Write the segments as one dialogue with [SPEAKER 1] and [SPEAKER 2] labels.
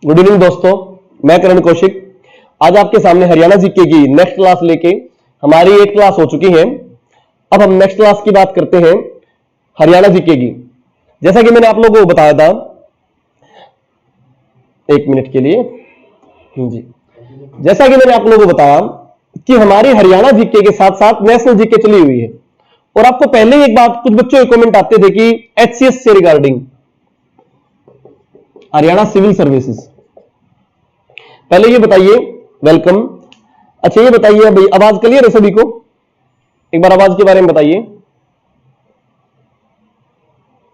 [SPEAKER 1] Good evening दोस्तों, मैं करण कौशिक आज आपके सामने हरियाणा जीके की नेक्स्ट क्लास लेके हमारी 8 क्लास हो चुकी है। अब हम नेक्स्ट क्लास की बात करते हैं हरियाणा जीके की। जैसा कि मैंने आप लोगों को बताया था, एक मिनट के लिए जी, जैसा कि मैंने आप लोगों को बताया कि हमारी हरियाणा जीके के साथ साथ नेशनल जीके चली हुई है। और आपको पहले ही एक बात, कुछ बच्चों के कमेंट आते थे कि एचसीएस से रिगार्डिंग हरियाणा सिविल सर्विसेज, पहले ये बताइए, वेलकम। अच्छा ये बताइए भाई, आवाज क्लियर है सभी को? एक बार आवाज के बारे में बताइए।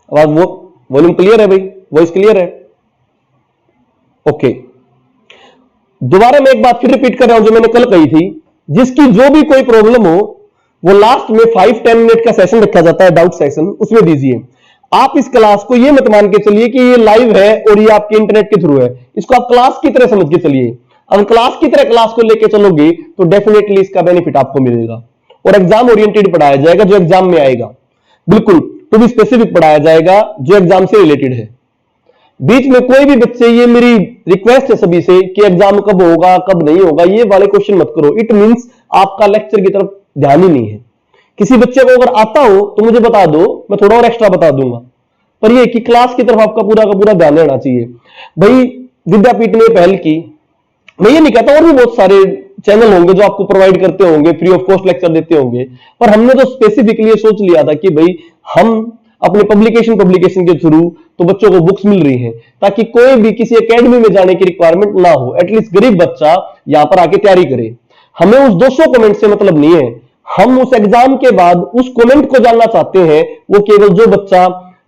[SPEAKER 1] आवाज वॉल्यूम क्लियर है भाई? वॉइस क्लियर है? ओके। दोबारा मैं एक बात फिर रिपीट कर रहा हूं जो मैंने कल कही थी, जिसकी जो भी कोई प्रॉब्लम हो वो लास्ट में 5-10 मिनट का सेशन रखा जाता है, डाउट सेशन, उसमें दीजिए। आप इस क्लास को ये मत मान के चलिए कि ये लाइव है और ये आपके इंटरनेट के थ्रू है, इसको आप क्लास की तरह समझ के चलिए। अब क्लास की तरह क्लास को लेके चलोगे तो डेफिनेटली इसका बेनिफिट आपको मिलेगा और एग्जाम ओरिएंटेड पढ़ाया जाएगा जो एग्जाम में आएगा, बिल्कुल टू बी स्पेसिफिक पढ़ाया जाएगा जो एग्जाम से रिलेटेड है। बीच में कोई भी बच्चे, ये मेरी रिक्वेस्ट है सभी से कि एग्जाम कब होगा कब नहीं होगा, ये वाले क्वेश्चन मत करो। इट मींस आपका लेक्चर की तरफ ध्यान ही नहीं है। किसी बच्चे को अगर आता हो तो मुझे बता दो, मैं थोड़ा और एक्स्ट्रा बता दूंगा, पर ये कि क्लास की तरफ आपका पूरा का पूरा ध्यान रहना चाहिए। भाई विद्यापीठ ने पहल की, मैं ये नहीं कहता और भी बहुत सारे चैनल होंगे जो आपको प्रोवाइड करते होंगे, फ्री ऑफ कॉस्ट लेक्चर देते होंगे, पर हमने तो स्पेसिफिकली सोच लिया था कि भाई हम अपने पब्लिकेशन के थ्रू तो बच्चों को बुक्स मिल रही हैं ताकि कोई भी किसी एकेडमी में जाने की रिक्वायरमेंट ना हो, एटलीस्ट गरीब बच्चा यहां पर आके तैयारी करे। हमें उस 200 कमेंट से मतलब नहीं है, हम उस एग्जाम के बाद उस कमेंट को जानना चाहते हैं। वो केवल जो बच्चा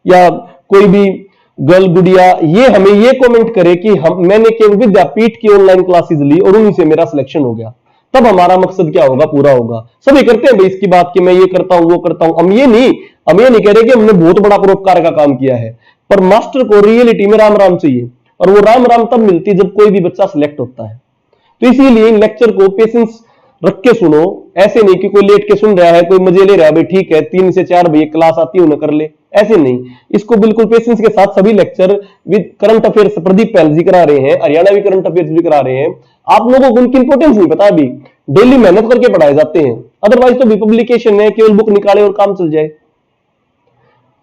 [SPEAKER 1] या कोई भी गर्ल गुड़िया ये हमें ये कमेंट करे कि मैंने केवल विद्यापीठ की ऑनलाइन क्लासेस ली और उन्हीं से मेरा सिलेक्शन हो गया, तब हमारा मकसद क्या होगा, पूरा होगा। सभी करते हैं भाई इसकी बात कि मैं ये करता हूं वो करता हूं। हम ये नहीं कह रहे कि हमने बहुत बड़ा परोपकार का काम किया है, पर मास्टर को रियलिटी में राम राम चाहिए, और वो राम राम तब मिलती है जब कोई भी बच्चा सिलेक्ट होता है। तो इसीलिए इन लेक्चर को पेशेंस रख के सुनो, ऐसे नहीं कि कोई लेट के सुन रहा है, कोई मजे ले रहा है, भाई ठीक है 3 से 4 भाई क्लास आती है उन्हें कर ले, ऐसे नहीं। इसको बिल्कुल पेशेंस के साथ सभी lecture with current affairs Pradeep पहल जी करा रहे हैं, हरियाणा भी करंट अफेयर्स भी करा रहे हैं। आप लोगों को उनकी इंपोर्टेंस नहीं पता, अभी डेली मेहनत करके पढ़ाए जाते हैं, अदरवाइज तो भी पब्लिकेशन है, केवल बुक निकाले और काम चल जाए।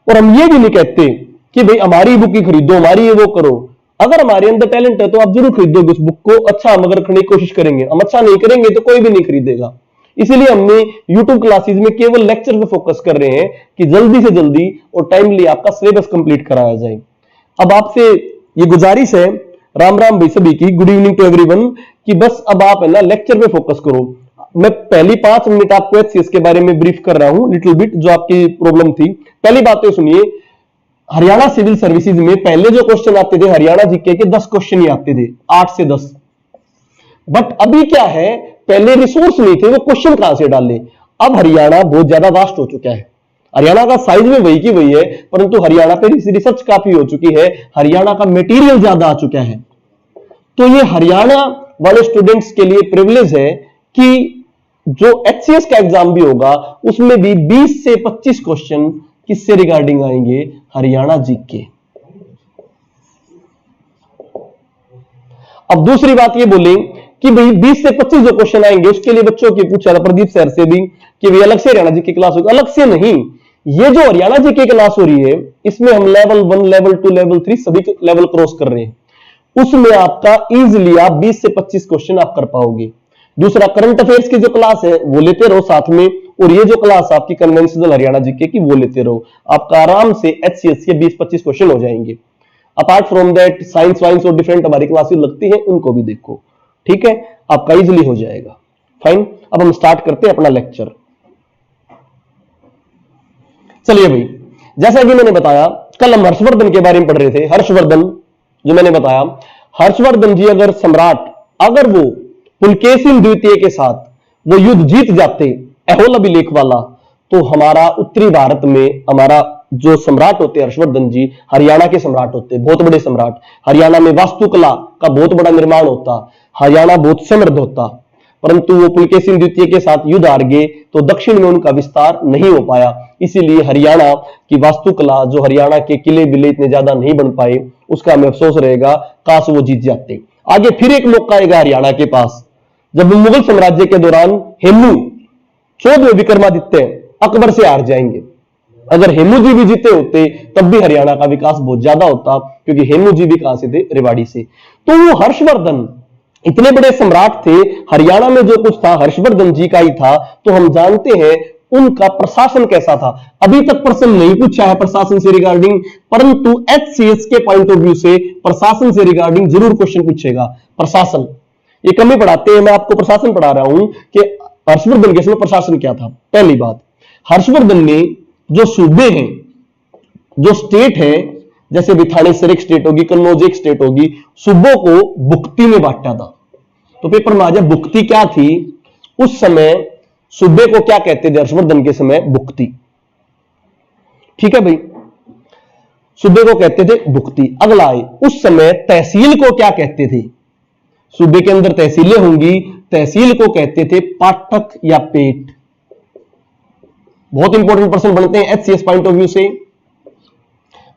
[SPEAKER 1] और हम ये भी नहीं कहते कि भाई हमारी बुक ही खरीदो, हमारी ये वो करो। अगर हमारे अंदर टैलेंट है तो आप जरूर खरीदोगे उस बुक को, अच्छा हम अगर खरीदने की कोशिश करेंगे। हम अच्छा नहीं करेंगे तो कोई भी नहीं खरीदेगा। इसीलिए हमने YouTube क्लासेस में केवल लेक्चर पे फोकस कर रहे हैं कि जल्दी से जल्दी और टाइमली आपका सिलेबस कंप्लीट कराया जाए। अब आपसे ये गुजारिश है, राम राम भाई सभी की, गुड इवनिंग टू एवरीवन, कि बस अब आप है ना लेक्चर पे फोकस करो। मैं पहली 5 मिनट आपको एचसीएस के बारे में ब्रीफ कर रहा हूं लिटिल बिट, जो आपकी प्रॉब्लम थी। पहली बात तो सुनिए, हरियाणा सिविल सर्विसेज में पहले जो क्वेश्चन आते थे हरियाणा जीके के 10 क्वेश्चन ही आते थे, 8 से 10। बट अभी क्या है, पहले रिसोर्स नहीं थे, वो क्वेश्चन कहां से डाले। अब हरियाणा बहुत ज्यादा वास्ट हो चुका है, हरियाणा का साइज में वही की वही है, परंतु हरियाणा पे रिसर्च काफी हो चुकी है, हरियाणा का मटेरियल ज्यादा आ चुका है। तो ये हरियाणा वाले स्टूडेंट्स के लिए प्रिविलेज है कि जो एचसीएस का एग्जाम भी होगा उसमें भी 20 से 25 क्वेश्चन किससे रिगार्डिंग आएंगे, हरियाणा जीके। अब दूसरी बात ये बोले कि भाई 20 से 25 जो क्वेश्चन आएंगे उसके लिए बच्चों की पूछा था प्रदीप सर से भी कि भाई अलग से हरियाणा जीके क्लास होगी। अलग से नहीं, ये जो हरियाणा जीके क्लास हो रही है इसमें हम लेवल 1, लेवल 2, लेवल 3 सभी लेवल क्रॉस कर रहे हैं। उसमें आपका इजिली आप 20 से 25 क्वेश्चन आप कर पाओगे। दूसरा, करंट अफेयर्स की जो क्लास है वो लेते रहो साथ में, और ये जो क्लास आपकी कन्वेंशनल हरियाणा जीके की वो लेते रहो। आपका आराम से एचसीएस के 20-25 क्वेश्चन हो जाएंगे। अपार्ट फ्रॉम दैट साइंस वाइंस और डिफरेंट हमारी क्लासेस लगती हैं, उनको भी देखो, ठीक है, आपका इजिली हो जाएगा। फाइन, अब हम स्टार्ट करते हैं अपना लेक्चर। चलिए भाई, जैसा कि मैंने बताया कल हम हर्षवर्धन के बारे में पढ़ रहे थे। हर्षवर्धन जो मैंने बताया, हर्षवर्धन जी अगर सम्राट, अगर वो पुलकेशिन द्वितीय के साथ वो युद्ध जीत जाते, ऐहोल अभिलेख वाला, तो हमारा उत्तरी भारत में हमारा जो सम्राट होते हर्षवर्धन जी, हरियाणा के सम्राट होते, बहुत बड़े सम्राट। हरियाणा में वास्तुकला का बहुत बड़ा निर्माण होता, हरियाणा बहुत समृद्ध होता। परंतु वो पुलकेशिन द्वितीय के साथ युद्ध हार गए तो दक्षिण में उनका विस्तार नहीं हो पाया। इसीलिए हरियाणा की वास्तुकला, जो हरियाणा के किले बिले इतने ज्यादा नहीं बन पाए, उसका हमें अफसोस रहेगा, काश वो जीत जाते। आगे फिर एक मौका आएगा हरियाणा के पास, जब मुगल साम्राज्य के दौरान हेमू 14वें विक्रमादित्य अकबर से हार जाएंगे। अगर हेमू जी भी जीते होते तब भी हरियाणा का विकास बहुत ज्यादा होता, क्योंकि हेमू जी भी कहां से थे, रेवाड़ी से। तो वो हर्षवर्धन इतने बड़े सम्राट थे, हरियाणा में जो कुछ था हर्षवर्धन जी का ही था। तो हम जानते हैं उनका प्रशासन कैसा था। अभी तक प्रश्न नहीं पूछा है प्रशासन से रिगार्डिंग, परंतु एचसीएस के पॉइंट ऑफ व्यू से प्रशासन से रिगार्डिंग जरूर क्वेश्चन पूछेगा। प्रशासन ये कम ही पढ़ाते हैं, मैं आपको प्रशासन पढ़ा रहा हूं कि हर्षवर्धन के समय प्रशासन क्या था। पहली बात, हर्षवर्धन ने जो सूबे हैं, जो स्टेट है, जैसे भी थानेसर एक स्टेट होगी, कन्नौज एक स्टेट होगी, सूबों को भुक्ति में बांटा था। तो पेपर में आ जाए भुक्ति क्या थी उस समय, सूबे को क्या कहते थे हर्षवर्धन के समय, भुक्ति। ठीक है भाई, सूबे को कहते थे भुक्ति। अगला आए, उस समय तहसील को क्या कहते थे। सूबे के अंदर तहसीलें होंगी, तहसील को कहते थे पाठक या पेट। बहुत इंपॉर्टेंट प्रश्न बनते हैं एचसीएस पॉइंट ऑफ व्यू से।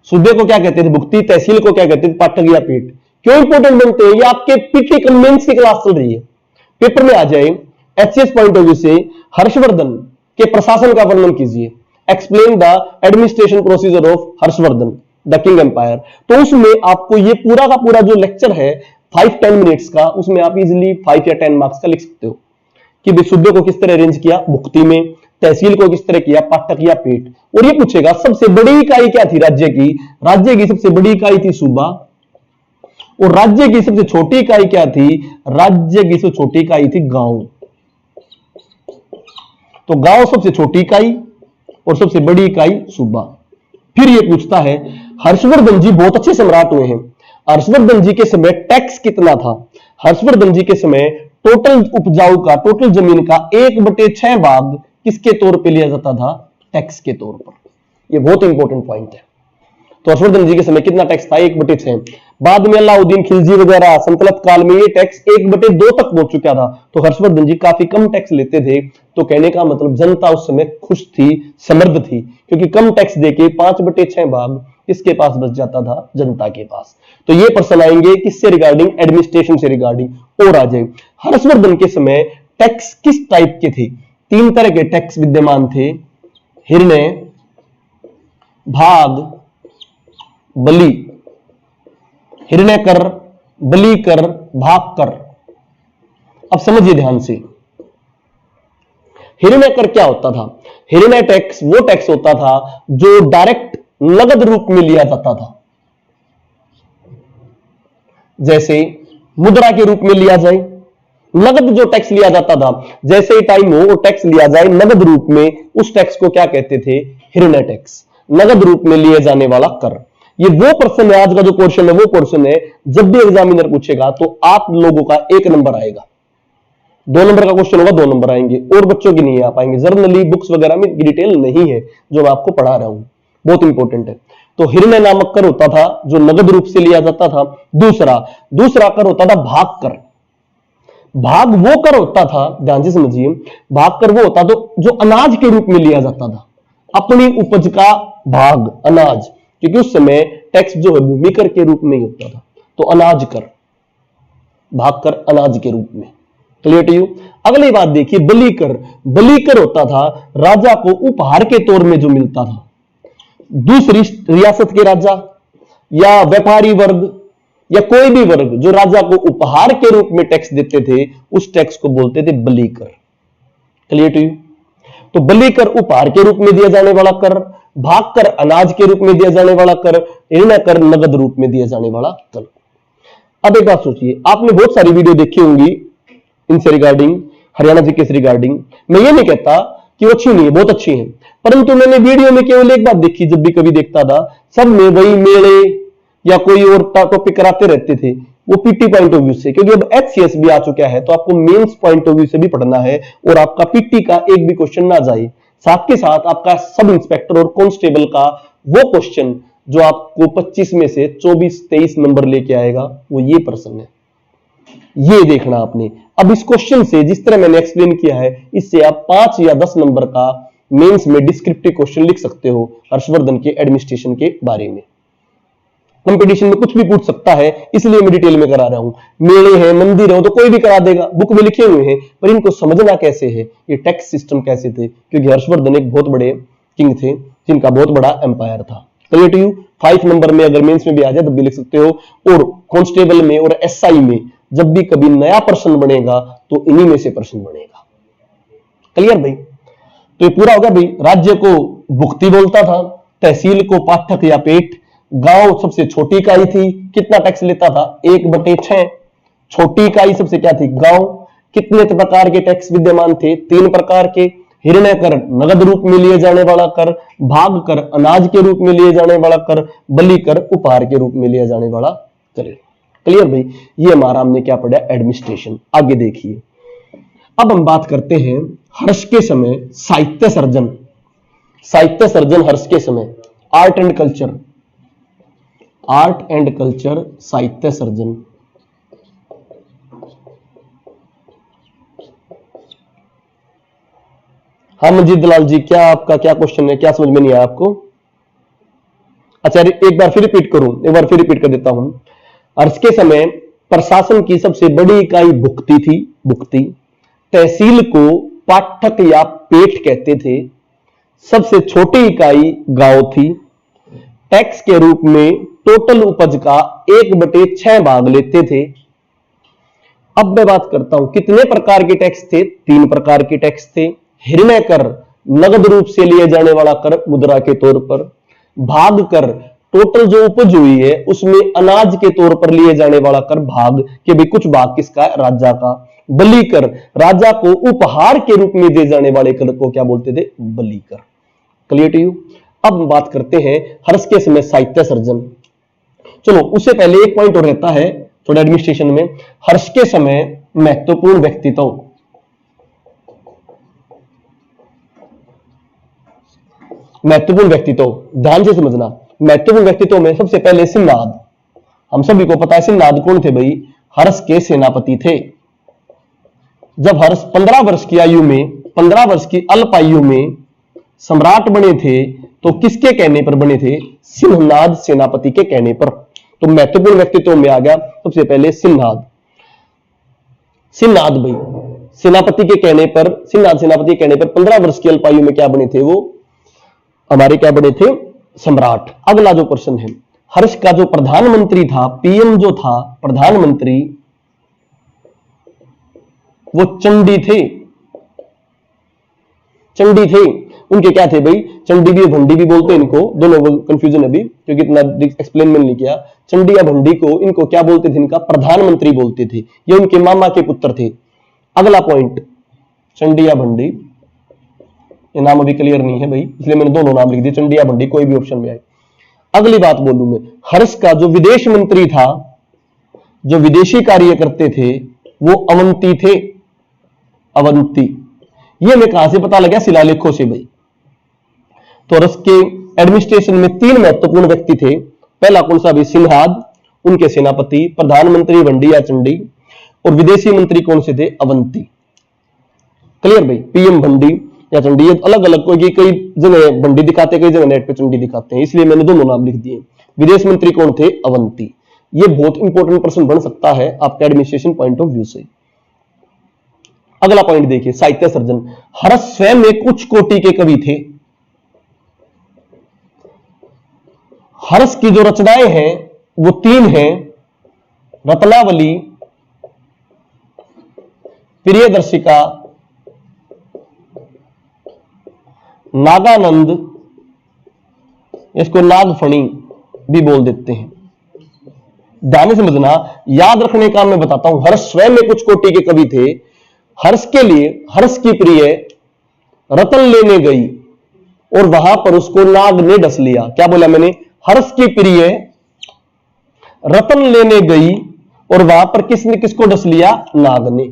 [SPEAKER 1] सूबे को क्या कहते थे, भुक्ति, तहसील को क्या कहते थे, पाठक या पेट। क्यों इंपॉर्टेंट बनते हैं, ये आपके पीटी कन्वेंस की क्लास चल रही है, पेपर में आ जाए। एचसीएस पॉइंट ऑफ व्यू से हर्षवर्धन के प्रशासन का वर्णन कीजिए, explain the administration procedure of Harshvardhan the king empire. तो उसमें आपको ये पूरा का पूरा जो लेक्चर है 5-10 मिनट्स का, उसमें आप इजिली 5 या 10 मार्क्स का लिख सकते हो कि सूबे को किस तरह अरेंज किया, भुक्ति में, तहसील को किस तरह किया, पाठक या पेट। और ये पूछेगा सबसे बड़ी इकाई क्या थी राज्य की। राज्य की सबसे बड़ी इकाई थी सूबा, और राज्य की सबसे छोटी इकाई क्या थी, राज्य की सबसे छोटी इकाई थी गांव। तो गांव सबसे छोटी इकाई और सबसे बड़ी इकाई सूबा। फिर ये पूछता है हर्षवर्धन जी बहुत अच्छे सम्राट हुए हैं, हर्षवर्धन जी के समय टैक्स कितना था। हर्षवर्धन जी के समय टोटल उपजाऊ का, टोटल जमीन का 1/6 भाग किसके तौर पे लिया जाता था, टैक्स के तौर पर। ये बहुत इंपॉर्टेंट पॉइंट है। तो हर्षवर्धन जी के समय कितना टैक्स था, 1/6। बाद में अलाउद्दीन खिलजी वगैरह सल्तनत काल में ये टैक्स 1/2 तक पहुंच चुका था। तो हर्षवर्धन जी काफी कम टैक्स लेते थे। तो कहने का मतलब जनता उस समय खुश थी, समृद्ध थी, क्योंकि कम टैक्स देके 5/6 भाग किसके पास बच जाता था, जनता के पास। तो ये प्रश्न आएंगे किससे रिगार्डिंग, एडमिनिस्ट्रेशन से रिगार्डिंग। और आ जाए हर्षवर्धन के समय टैक्स किस टाइप के थे। 3 तरह के टैक्स विद्यमान थे, हिरण्य, भाग, बलि। हिरण्य कर, बलि कर, भाग कर। अब समझिए ध्यान से, हिरण्य कर क्या होता था। हिरण्य टैक्स वो टैक्स होता था जो डायरेक्ट नगद रूप में लिया जाता था, जैसे मुद्रा के रूप में लिया जाए, नगद जो टैक्स लिया जाता था, जैसे ही टाइम हो वो टैक्स लिया जाए नगद रूप में, उस टैक्स को क्या कहते थे, हिरण्य टैक्स, नगद रूप में लिए जाने वाला कर। ये वो पर्सन है, आज का जो पोर्शन है वो पोर्शन है, जब भी एग्जामिनर पूछेगा तो आप लोगों का 1 नंबर आएगा। 2 नंबर का क्वेश्चन होगा, 2 नंबर आएंगे, और बच्चों की नहीं आ पाएंगे। जर्नली बुक्स वगैरह में डिटेल नहीं है जो मैं आपको पढ़ा रहा हूं, बहुत इंपॉर्टेंट है। तो हिरण्य नामक कर होता था जो नगद रूप से लिया जाता था। दूसरा कर होता था भाग कर। भाग वो कर होता था, ध्यान से समझिए, भाग कर वो होता था जो अनाज के रूप में लिया जाता था, अपनी उपज का भाग, अनाज, क्योंकि उस समय टैक्स जो है भूमि कर के रूप में ही होता था। तो अनाज कर, भाग कर अनाज के रूप में। Clear to you. अगली बात देखिए, बलि कर। बलि कर होता था राजा को उपहार के तौर में जो मिलता था। दूसरी रियासत के राजा या व्यापारी वर्ग या कोई भी वर्ग जो राजा को उपहार के रूप में टैक्स देते थे, उस टैक्स को बोलते थे बलि कर। Clear to you. तो बलि कर उपहार के रूप में दिया जाने वाला कर, भाग कर अनाज के रूप में दिया जाने वाला कर, हिरण्य कर नगद रूप में दिया जाने वाला कर। अब एक बात सोचिए, आपने बहुत सारी वीडियो देखी होंगी इनसे रिगार्डिंग, हरियाणा जीके से रिगार्डिंग। मैं ये नहीं कहता कि वो अच्छी नहीं है, बहुत अच्छी है, परंतु मैंने वीडियो में केवल एक बात देखी, जब भी कभी देखता था सब में वही मेले या कोई और टॉपिक कराते रहते थे, वो पीटी पॉइंट ऑफ व्यू से। क्योंकि अब एचसीएस भी आ चुका है तो आपको मेंस पॉइंट ऑफ व्यू से भी पढ़ना है, और आपका पीटी का एक भी क्वेश्चन ना जाए। साथ के साथ आपका सब इंस्पेक्टर और कांस्टेबल का वो क्वेश्चन जो आपको 25 में से 24-23 नंबर लेके आएगा, वो ये प्रश्न है। ये देखना आपने। अब इस क्वेश्चन से जिस तरह मैंने एक्सप्लेन किया है, इससे आप 5 या 10 नंबर का मेंस में डिस्क्रिप्टिव क्वेश्चन लिख सकते हो हर्षवर्धन के एडमिनिस्ट्रेशन के बारे में। कंपटीशन में कुछ भी पूछ सकता है, इसलिए मैं डिटेल में करा रहा हूं। मेले हैं, मंदिर हो तो कोई भी करा देगा, बुक में लिखे हुए हैं, पर इनको समझना कैसे है, ये टैक्स सिस्टम कैसे थे, क्योंकि हर्षवर्धन एक बहुत बड़े किंग थे जिनका बहुत बड़ा एम्पायर था। Clear to you? 5 नंबर में अगर मेंस में भी आ जाए तब भी लिख सकते हो, और कांस्टेबल में और एसआई में जब भी कभी नया प्रश्न बनेगा तो इन्हीं में से प्रश्न बनेगा। क्लियर भाई? तो ये पूरा होगा भाई। राज्य को भुक्ति बोलता था, तहसील को पाठक या पेट, गांव सबसे छोटी इकाई थी, कितना टैक्स लेता था 1/6। छोटी इकाई सबसे क्या थी? गांव। कितने प्रकार के टैक्स विद्यमान थे? 3 प्रकार के। हिरण्य कर नगद रूप में लिए जाने वाला कर, भाग कर अनाज के रूप में लिए जाने वाला कर, बलि कर उपहार के रूप में लिया जाने वाला कर। क्लियर भाई? ये हमारा हमने क्या पढ़ा? एडमिनिस्ट्रेशन। आगे देखिए, अब हम बात करते हैं हर्ष के समय साहित्य सर्जन। साहित्य सर्जन हर्ष के समय, art and culture, art and culture साहित्य सर्जन। हाँ मंजीत दलाल जी, क्या आपका क्या क्वेश्चन है? क्या समझ में नहीं आया आपको? अच्छा एक बार फिर रिपीट करूं, एक बार फिर रिपीट कर देता हूं। हर्ष के समय प्रशासन की सबसे बड़ी इकाई भुक्ति थी, भुक्ति। तहसील को पाठक या पेट कहते थे। सबसे छोटी इकाई गांव थी। टैक्स के रूप में टोटल उपज का 1/6 भाग लेते थे। अब मैं बात करता हूं कितने प्रकार के टैक्स थे? 3 प्रकार के टैक्स थे। हिरण्य कर नगद रूप से लिए जाने वाला कर मुद्रा के तौर पर। भाग कर टोटल जो उपज हुई है उसमें अनाज के तौर पर लिए जाने वाला कर भाग, के भी कुछ भाग किसका है? राजा का। बलि कर राजा को उपहार के रूप में दिए जाने वाले कर को क्या बोलते थे? बलि कर। Clear to you? अब हम बात करते हैं हर्ष के समय साहित्य सर्जन। चलो उससे पहले एक पॉइंट और रहता है थोड़ा एडमिनिस्ट्रेशन में। हर्ष के समय महत्वपूर्ण व्यक्तित्व, महत्वपूर्ण व्यक्तित्व ध्यान से समझना। महत्वपूर्ण व्यक्तित्व में सबसे पहले सिंहनाद। हम सभी को पता है सिंहनाद कौन थे भाई? हर्ष के सेनापति थे। जब हर्ष 15 वर्ष की आयु में, 15 वर्ष की अल्प आयु में सम्राट बने थे तो किसके कहने पर बने थे? सिंहनाद सेनापति के कहने पर। तो महत्वपूर्ण व्यक्तित्व में आ गया सबसे पहले सिंहनाद। सिंहनाद भाई सेनापति के कहने पर, सिंहनाद सेनापति के कहने पर 15 वर्ष की अल्प आयु में क्या बने थे? वो हमारे क्या बने थे? सम्राट। अगला जो प्रश्न है, हर्ष का जो प्रधानमंत्री था, पीएम जो था प्रधानमंत्री, वो चंडी थे। चंडी थे। उनके क्या थे भाई? चंडी भी भंडी भी बोलते हैं इनको, दोनों कंफ्यूजन अभी क्योंकि इतना एक्सप्लेन मैंने नहीं किया। चंडी या भंडी को इनको क्या बोलते थे? इनका प्रधानमंत्री बोलते थे। ये उनके मामा के पुत्र थे। अगला पॉइंट, चंडी या भंडी, ये नाम अभी क्लियर नहीं है भाई, इसलिए मैंने दोनों नाम लिख दिए, चंडी या भंडी, कोई भी ऑप्शन में आए। अगली बात बोलूं मैं, हर्ष का जो विदेश मंत्री था, जो विदेशी कार्य करते थे, वो अवंती थे। अवंती। ये मैं कहां से पता लगा? शिलालेखों से भाई। तो हर्ष के एडमिनिस्ट्रेशन में 3 महत्वपूर्ण व्यक्ति थे। पहला कौन सा भी? सिंहनाद, उनके सेनापति। प्रधानमंत्री भंडी या चंडी, और विदेशी मंत्री कौन से थे? अवंती। क्लियर भाई? पीएम भंडी या चंडी, ये अलग अलग कई जगह भंडी दिखाते, कई जगह नेट पे चंडी दिखाते हैं, इसलिए मैंने दोनों नाम लिख दिए। विदेश मंत्री कौन थे? अवंती। ये बहुत इंपॉर्टेंट प्रश्न बन सकता है आपके एडमिनिस्ट्रेशन पॉइंट ऑफ व्यू से। अगला पॉइंट देखिए, साहित्य सर्जन। हर्ष स्वयं में कुछ कोटि के कवि थे। हर्ष की जो रचनाएं हैं वो 3 हैं, रत्नावली, प्रियदर्शिका, नागानंद, इसको नागफणी भी बोल देते हैं। ध्यान से समझना, याद रखने का मैं बताता हूं। हर्ष स्वयं में कुछ कोटि के कवि थे। हर्ष के लिए, हर्ष की प्रिय रतन लेने गई और वहां पर उसको नाग ने डस लिया। क्या बोला मैंने? हर्ष की प्रिय रतन लेने गई और वहां पर किसने किसको डस लिया? नाग ने।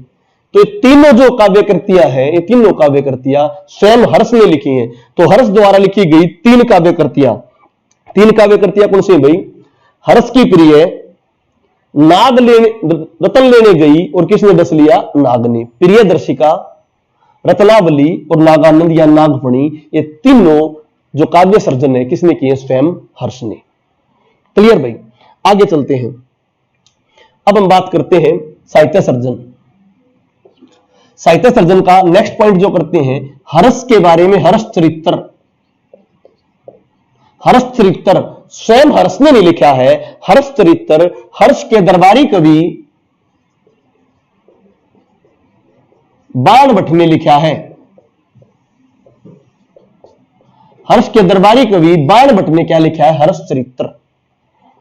[SPEAKER 1] तो ये तीनों जो काव्य कृतियां हैं, ये तीनों काव्य कृतियां स्वयं हर्ष ने लिखी हैं। तो हर्ष द्वारा लिखी गई 3 काव्य कृतियां, 3 काव्य कृतियां कौन सी भाई? हर्ष की प्रिय, नाग लेने रतन लेने गई और किसने डस लिया? नाग ने। प्रियदर्शिका, रत्नावली और नागानंद या नागफणी, ये तीनों जो काव्य सर्जन है किसने किए? स्वयं हर्ष ने। क्लियर भाई? आगे चलते हैं। अब हम बात करते हैं साहित्य सर्जन। साहित्य सर्जन का नेक्स्ट पॉइंट जो करते हैं, हर्ष के बारे में हर्ष चरित्र। हर्ष चरित्र स्वयं हर्ष ने नहीं लिखा है, हर्ष चरित्र हर्ष के दरबारी कवि बाणभट्ट ने लिखा है। हर्ष के दरबारी कवि बाणभट्ट ने क्या लिखा है? हर्ष चरित्र।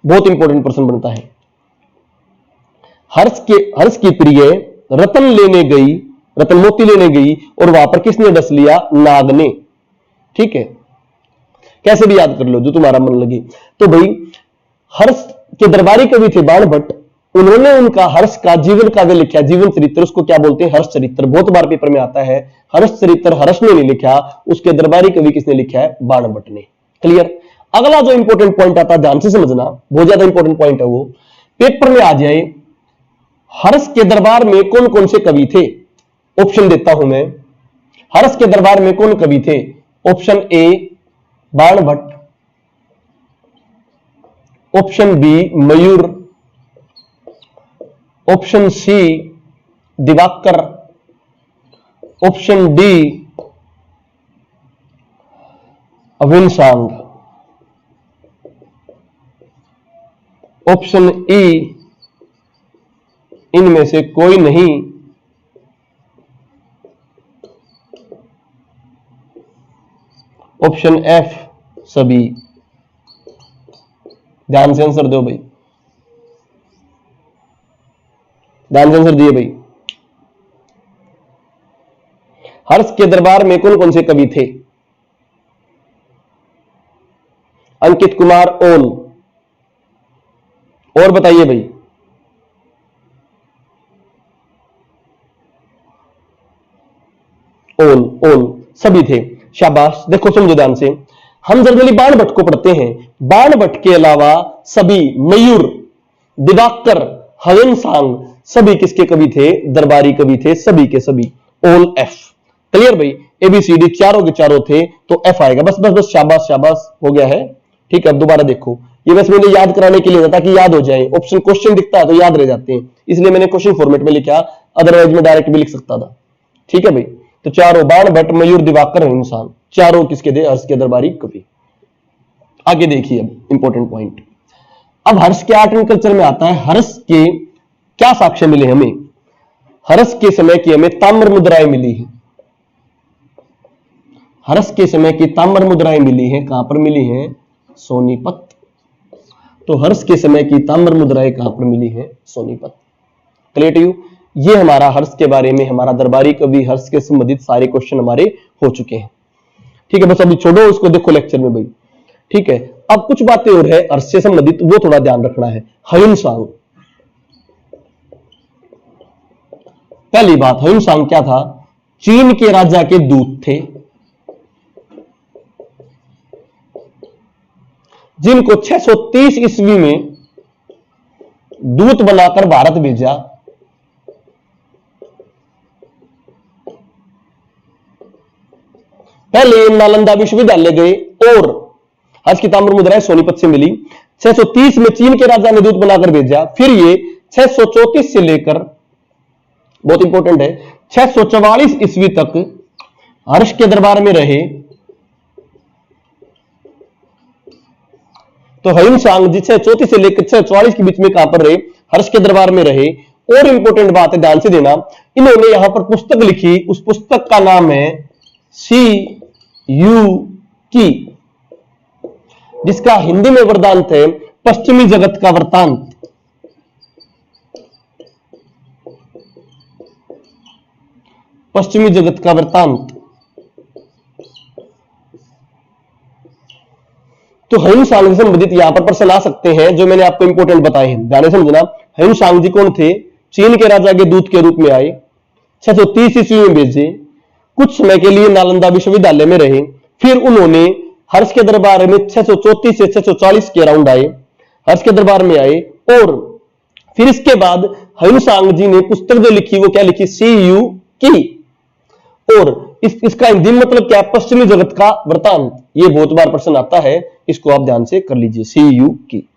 [SPEAKER 1] बहुत इंपॉर्टेंट प्रश्न बनता है। हर्ष की प्रिय रतन लेने गई, रतन मोती लेने गई और वहां पर किसने डस लिया? नाग ने। ठीक है, कैसे भी याद कर लो जो तुम्हारा मन लगे। तो भाई हर्ष के दरबारी कवि थे बाणभट्ट, उन्होंने उनका हर्ष का जीवन काव्य लिखा, जीवन चरित्र, उसको क्या बोलते हैं? हर्ष चरित्र। बहुत बार पेपर में आता है। हर्ष चरित्र हर्ष ने नहीं लिखा, उसके दरबारी कवि किसने लिखा है? बाणभट्ट ने। क्लियर? अगला जो इंपॉर्टेंट पॉइंट आता है, ध्यान से समझना, बहुत ज्यादा इंपॉर्टेंट पॉइंट है वो, पेपर में आ जाए। हर्ष के दरबार में कौन कौन से कवि थे? ऑप्शन देता हूं मैं। हर्ष के दरबार में कौन कवि थे? Option A Banabhatta, option B Mayur, option C Diwakar, option D अविनसांग, ऑप्शन ई इनमें से कोई नहीं, ऑप्शन एफ सभी। ध्यान से आंसर दो भाई, ध्यान से आंसर दिए भाई। हर्ष के दरबार में कौन कौन से कवि थे? अंकित कुमार ओल, और बताइए भाई। ओल सभी थे। शाबाश। देखो समझो ध्यान से, हम जनरली बाणभट्ट को पढ़ते हैं, बाणभट्ट के अलावा सभी मयूर, दिवाकर, हविनसांग सभी किसके कवि थे? दरबारी कवि थे, सभी के सभी। All F. क्लियर भाई? एबीसीडी चारों के चारों थे, तो एफ आएगा। बस बस बस, शाबाश शाबाश, हो गया है। ठीक है, अब दोबारा देखो, ये बस मैंने याद कराने के लिए था ताकि याद हो जाए। ऑप्शन क्वेश्चन दिखता है तो याद रह जाते हैं, इसलिए मैंने क्वेश्चन फॉर्मेट में लिखा, अदरवाइज मैं डायरेक्ट भी लिख सकता था। ठीक है भाई? तो चारों बाणभट्ट, मयूर, दिवाकर, इंसान, चारों किसके थे? हर्ष के दरबारी कवि। आगे देखिए अब इंपॉर्टेंट पॉइंट। अब हर्ष के आर्ट एंड कल्चर में आता है, हर्ष के क्या साक्ष्य मिले हमें? हर्ष के समय की हमें ताम्र मुद्राएं मिली है। हर्ष के समय की ताम्र मुद्राएं मिली हैं, कहां पर मिली हैं? सोनीपत। तो हर्ष के समय की ताम्र मुद्राएं कहां पर मिली हैं? सोनीपत। Clear to you? ये हमारा हर्ष के बारे में, हमारा दरबारी कवि हर्ष के संबंधित सारे क्वेश्चन हमारे हो चुके हैं। ठीक है, बस अभी छोड़ो उसको, देखो लेक्चर में भाई। ठीक है, अब कुछ बातें और है हर्ष से संबंधित, वो थोड़ा ध्यान रखना है। हविनसांग, पहली बात, हविनसांग क्या था? चीन के राजा के दूत थे, जिनको 630 ईस्वी में दूत बनाकर भारत भेजा। पहले नालंदा विश्वविद्यालय गए और हर्ष की ताम्र मुद्राएं सोनीपत से मिली। 630 में चीन के राजा ने दूत बनाकर भेजा। फिर ये 634 से लेकर, बहुत इंपॉर्टेंट है, 644 ईस्वी तक हर्ष के दरबार में रहे। तो हविनसांग जी 634 से लेकर 644 के बीच में कहां पर रहे? हर्ष के दरबार में रहे। और इंपॉर्टेंट बात है, ध्यान से देना, इन्होंने यहां पर पुस्तक लिखी, उस पुस्तक का नाम है CU की, जिसका हिंदी में वृत्तांत है पश्चिमी जगत का वृत्तांत। पश्चिमी जगत का वृत्तांत। तो हविनसांग से संबंधित यहां पर प्रश्न आ सकते हैं, जो मैंने आपको इंपॉर्टेंट बताए हैं, ध्यान से समझना। हविनसांग जी कौन थे? चीन के राजा के दूत के रूप में आए, 630 ईस्वी में भेजे, कुछ समय के लिए नालंदा विश्वविद्यालय में रहे। फिर उन्होंने हर्ष के दरबार में 634 से 640 के अराउंड आए, हर्ष के दरबार में आए और फिर इसके बाद ह्वेनसांग जी ने पुस्तक जो लिखी वो क्या लिखी, सी यू की। और इसका हिंदी मतलब क्या, पश्चिमी जगत का वृतांत। ये बहुत बार प्रश्न आता है, इसको आप ध्यान से कर लीजिए, सी यू की।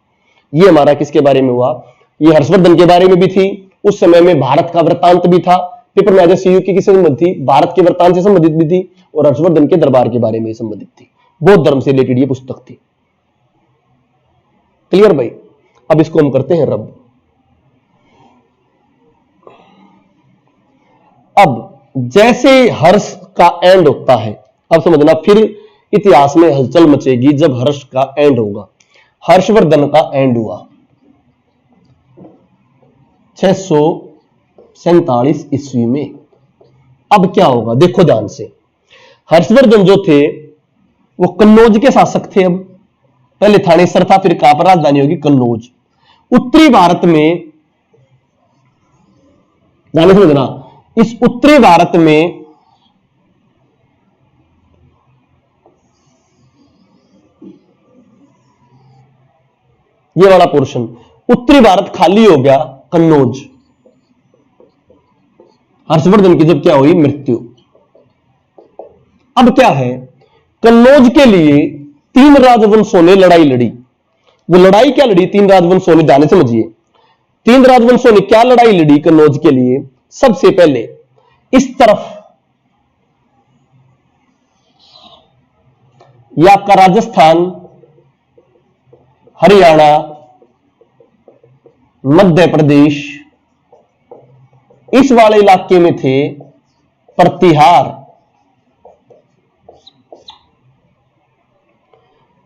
[SPEAKER 1] ये हमारा किसके बारे में हुआ, ये हर्षवर्धन के बारे में भी थी, उस समय में भारत का वृतांत भी था। पेपर में सी यू की किससे संबंधित थी, भारत के वृतांत से संबंधित भी थी और हर्षवर्धन के दरबार के बारे में संबंधित थी। बौद्ध धर्म से रिलेटेड ये पुस्तक थी। क्लियर भाई। अब इसको हम करते हैं रब। अब जैसे हर्ष का एंड होता है, अब समझना, फिर इतिहास में हलचल मचेगी जब हर्ष का एंड होगा। हर्षवर्धन का एंड हुआ 647 ईस्वी में। अब क्या होगा देखो ध्यान से। हर्षवर्धन जो थे वो कन्नौज के शासक थे। अब पहले थानेसर था, फिर कहां पर राजधानी होगी, कन्नौज। उत्तरी भारत में, ध्यान समझना, इस उत्तरी भारत में ये वाला पोर्शन, उत्तरी भारत खाली हो गया, कन्नौज। हर्षवर्धन की जब क्या हुई, मृत्यु। अब क्या है, कन्नौज के लिए 3 राजवंशों ने लड़ाई लड़ी। वो लड़ाई क्या लड़ी, 3 राजवंशों ने, जाने समझिए। 3 राजवंशों ने क्या लड़ाई लड़ी कन्नौज के लिए। सबसे पहले इस तरफ यह आपका राजस्थान, हरियाणा, मध्य प्रदेश, इस वाले इलाके में थे प्रतिहार,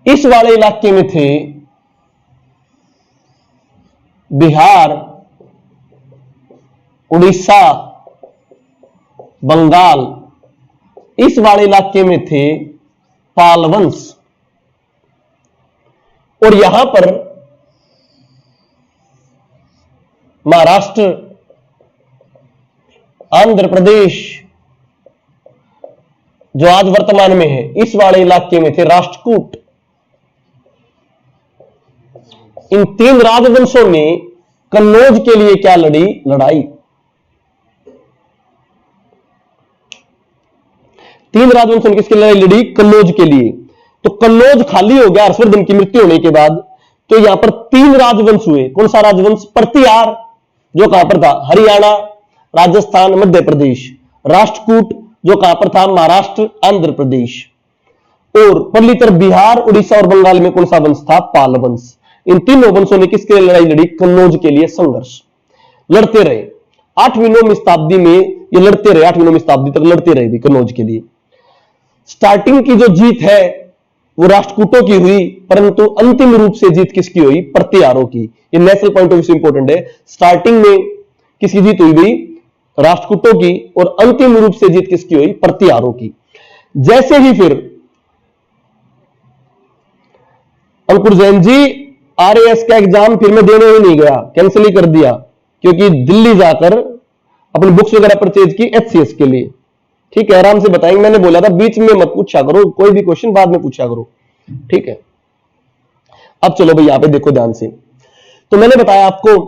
[SPEAKER 1] इस वाले इलाके में थे बिहार, उड़ीसा, बंगाल, इस वाले इलाके में थे पाल वंश। और यहां पर महाराष्ट्र, आंध्र प्रदेश जो आज वर्तमान में है, इस वाले इलाके में थे राष्ट्रकूट। इन 3 राजवंशों ने कन्नौज के लिए क्या लड़ी, लड़ाई। 3 राजवंशों ने किसके लिए लड़ाई लड़ी, कन्नौज के लिए। तो कन्नौज खाली हो गया हर्षवर्धन की मृत्यु होने के बाद। तो यहां पर 3 राजवंश हुए। कौन सा राजवंश, प्रतिहार जो कहां पर था, हरियाणा, राजस्थान, मध्य प्रदेश। राष्ट्रकूट जो कहां पर था, महाराष्ट्र, आंध्र प्रदेश। और परली तरफ बिहार, उड़ीसा और बंगाल में कौन सा वंश था, पाल वंश। इन तीनों वंशों ने किसके लिए लड़ाई लड़ी, कन्नौज के लिए संघर्ष लड़ते रहे। 8वीं 9वीं शताब्दी में ये लड़ते रहे, 8वीं 9वीं शताब्दी तक लड़ते रहे भी कन्नौज के लिए। स्टार्टिंग की जो जीत है वो राष्ट्रकूटों की हुई, परंतु अंतिम रूप से जीत किसकी हुई, प्रतिहारों की। ये नेशनल पॉइंट ऑफ व्यू से इंपॉर्टेंट है। स्टार्टिंग में किसकी जीत हुई भाई, राष्ट्रकूटों की, और अंतिम रूप से जीत किसकी हुई, प्रतिहारों की। जैसे ही फिर अंकुर जैन जी आरएएस का एग्जाम फिर मैं देने ही नहीं गया, कैंसिल ही कर दिया, क्योंकि दिल्ली जाकर अपनी बुक्स वगैरह परचेज की एचसीएस के लिए। ठीक है, आराम से बताएंगे। मैंने बोला था बीच में मत पूछा करो, कोई भी क्वेश्चन बाद में पूछा करो। ठीक है, अब चलो भाई यहां पे देखो ध्यान से। तो मैंने बताया आपको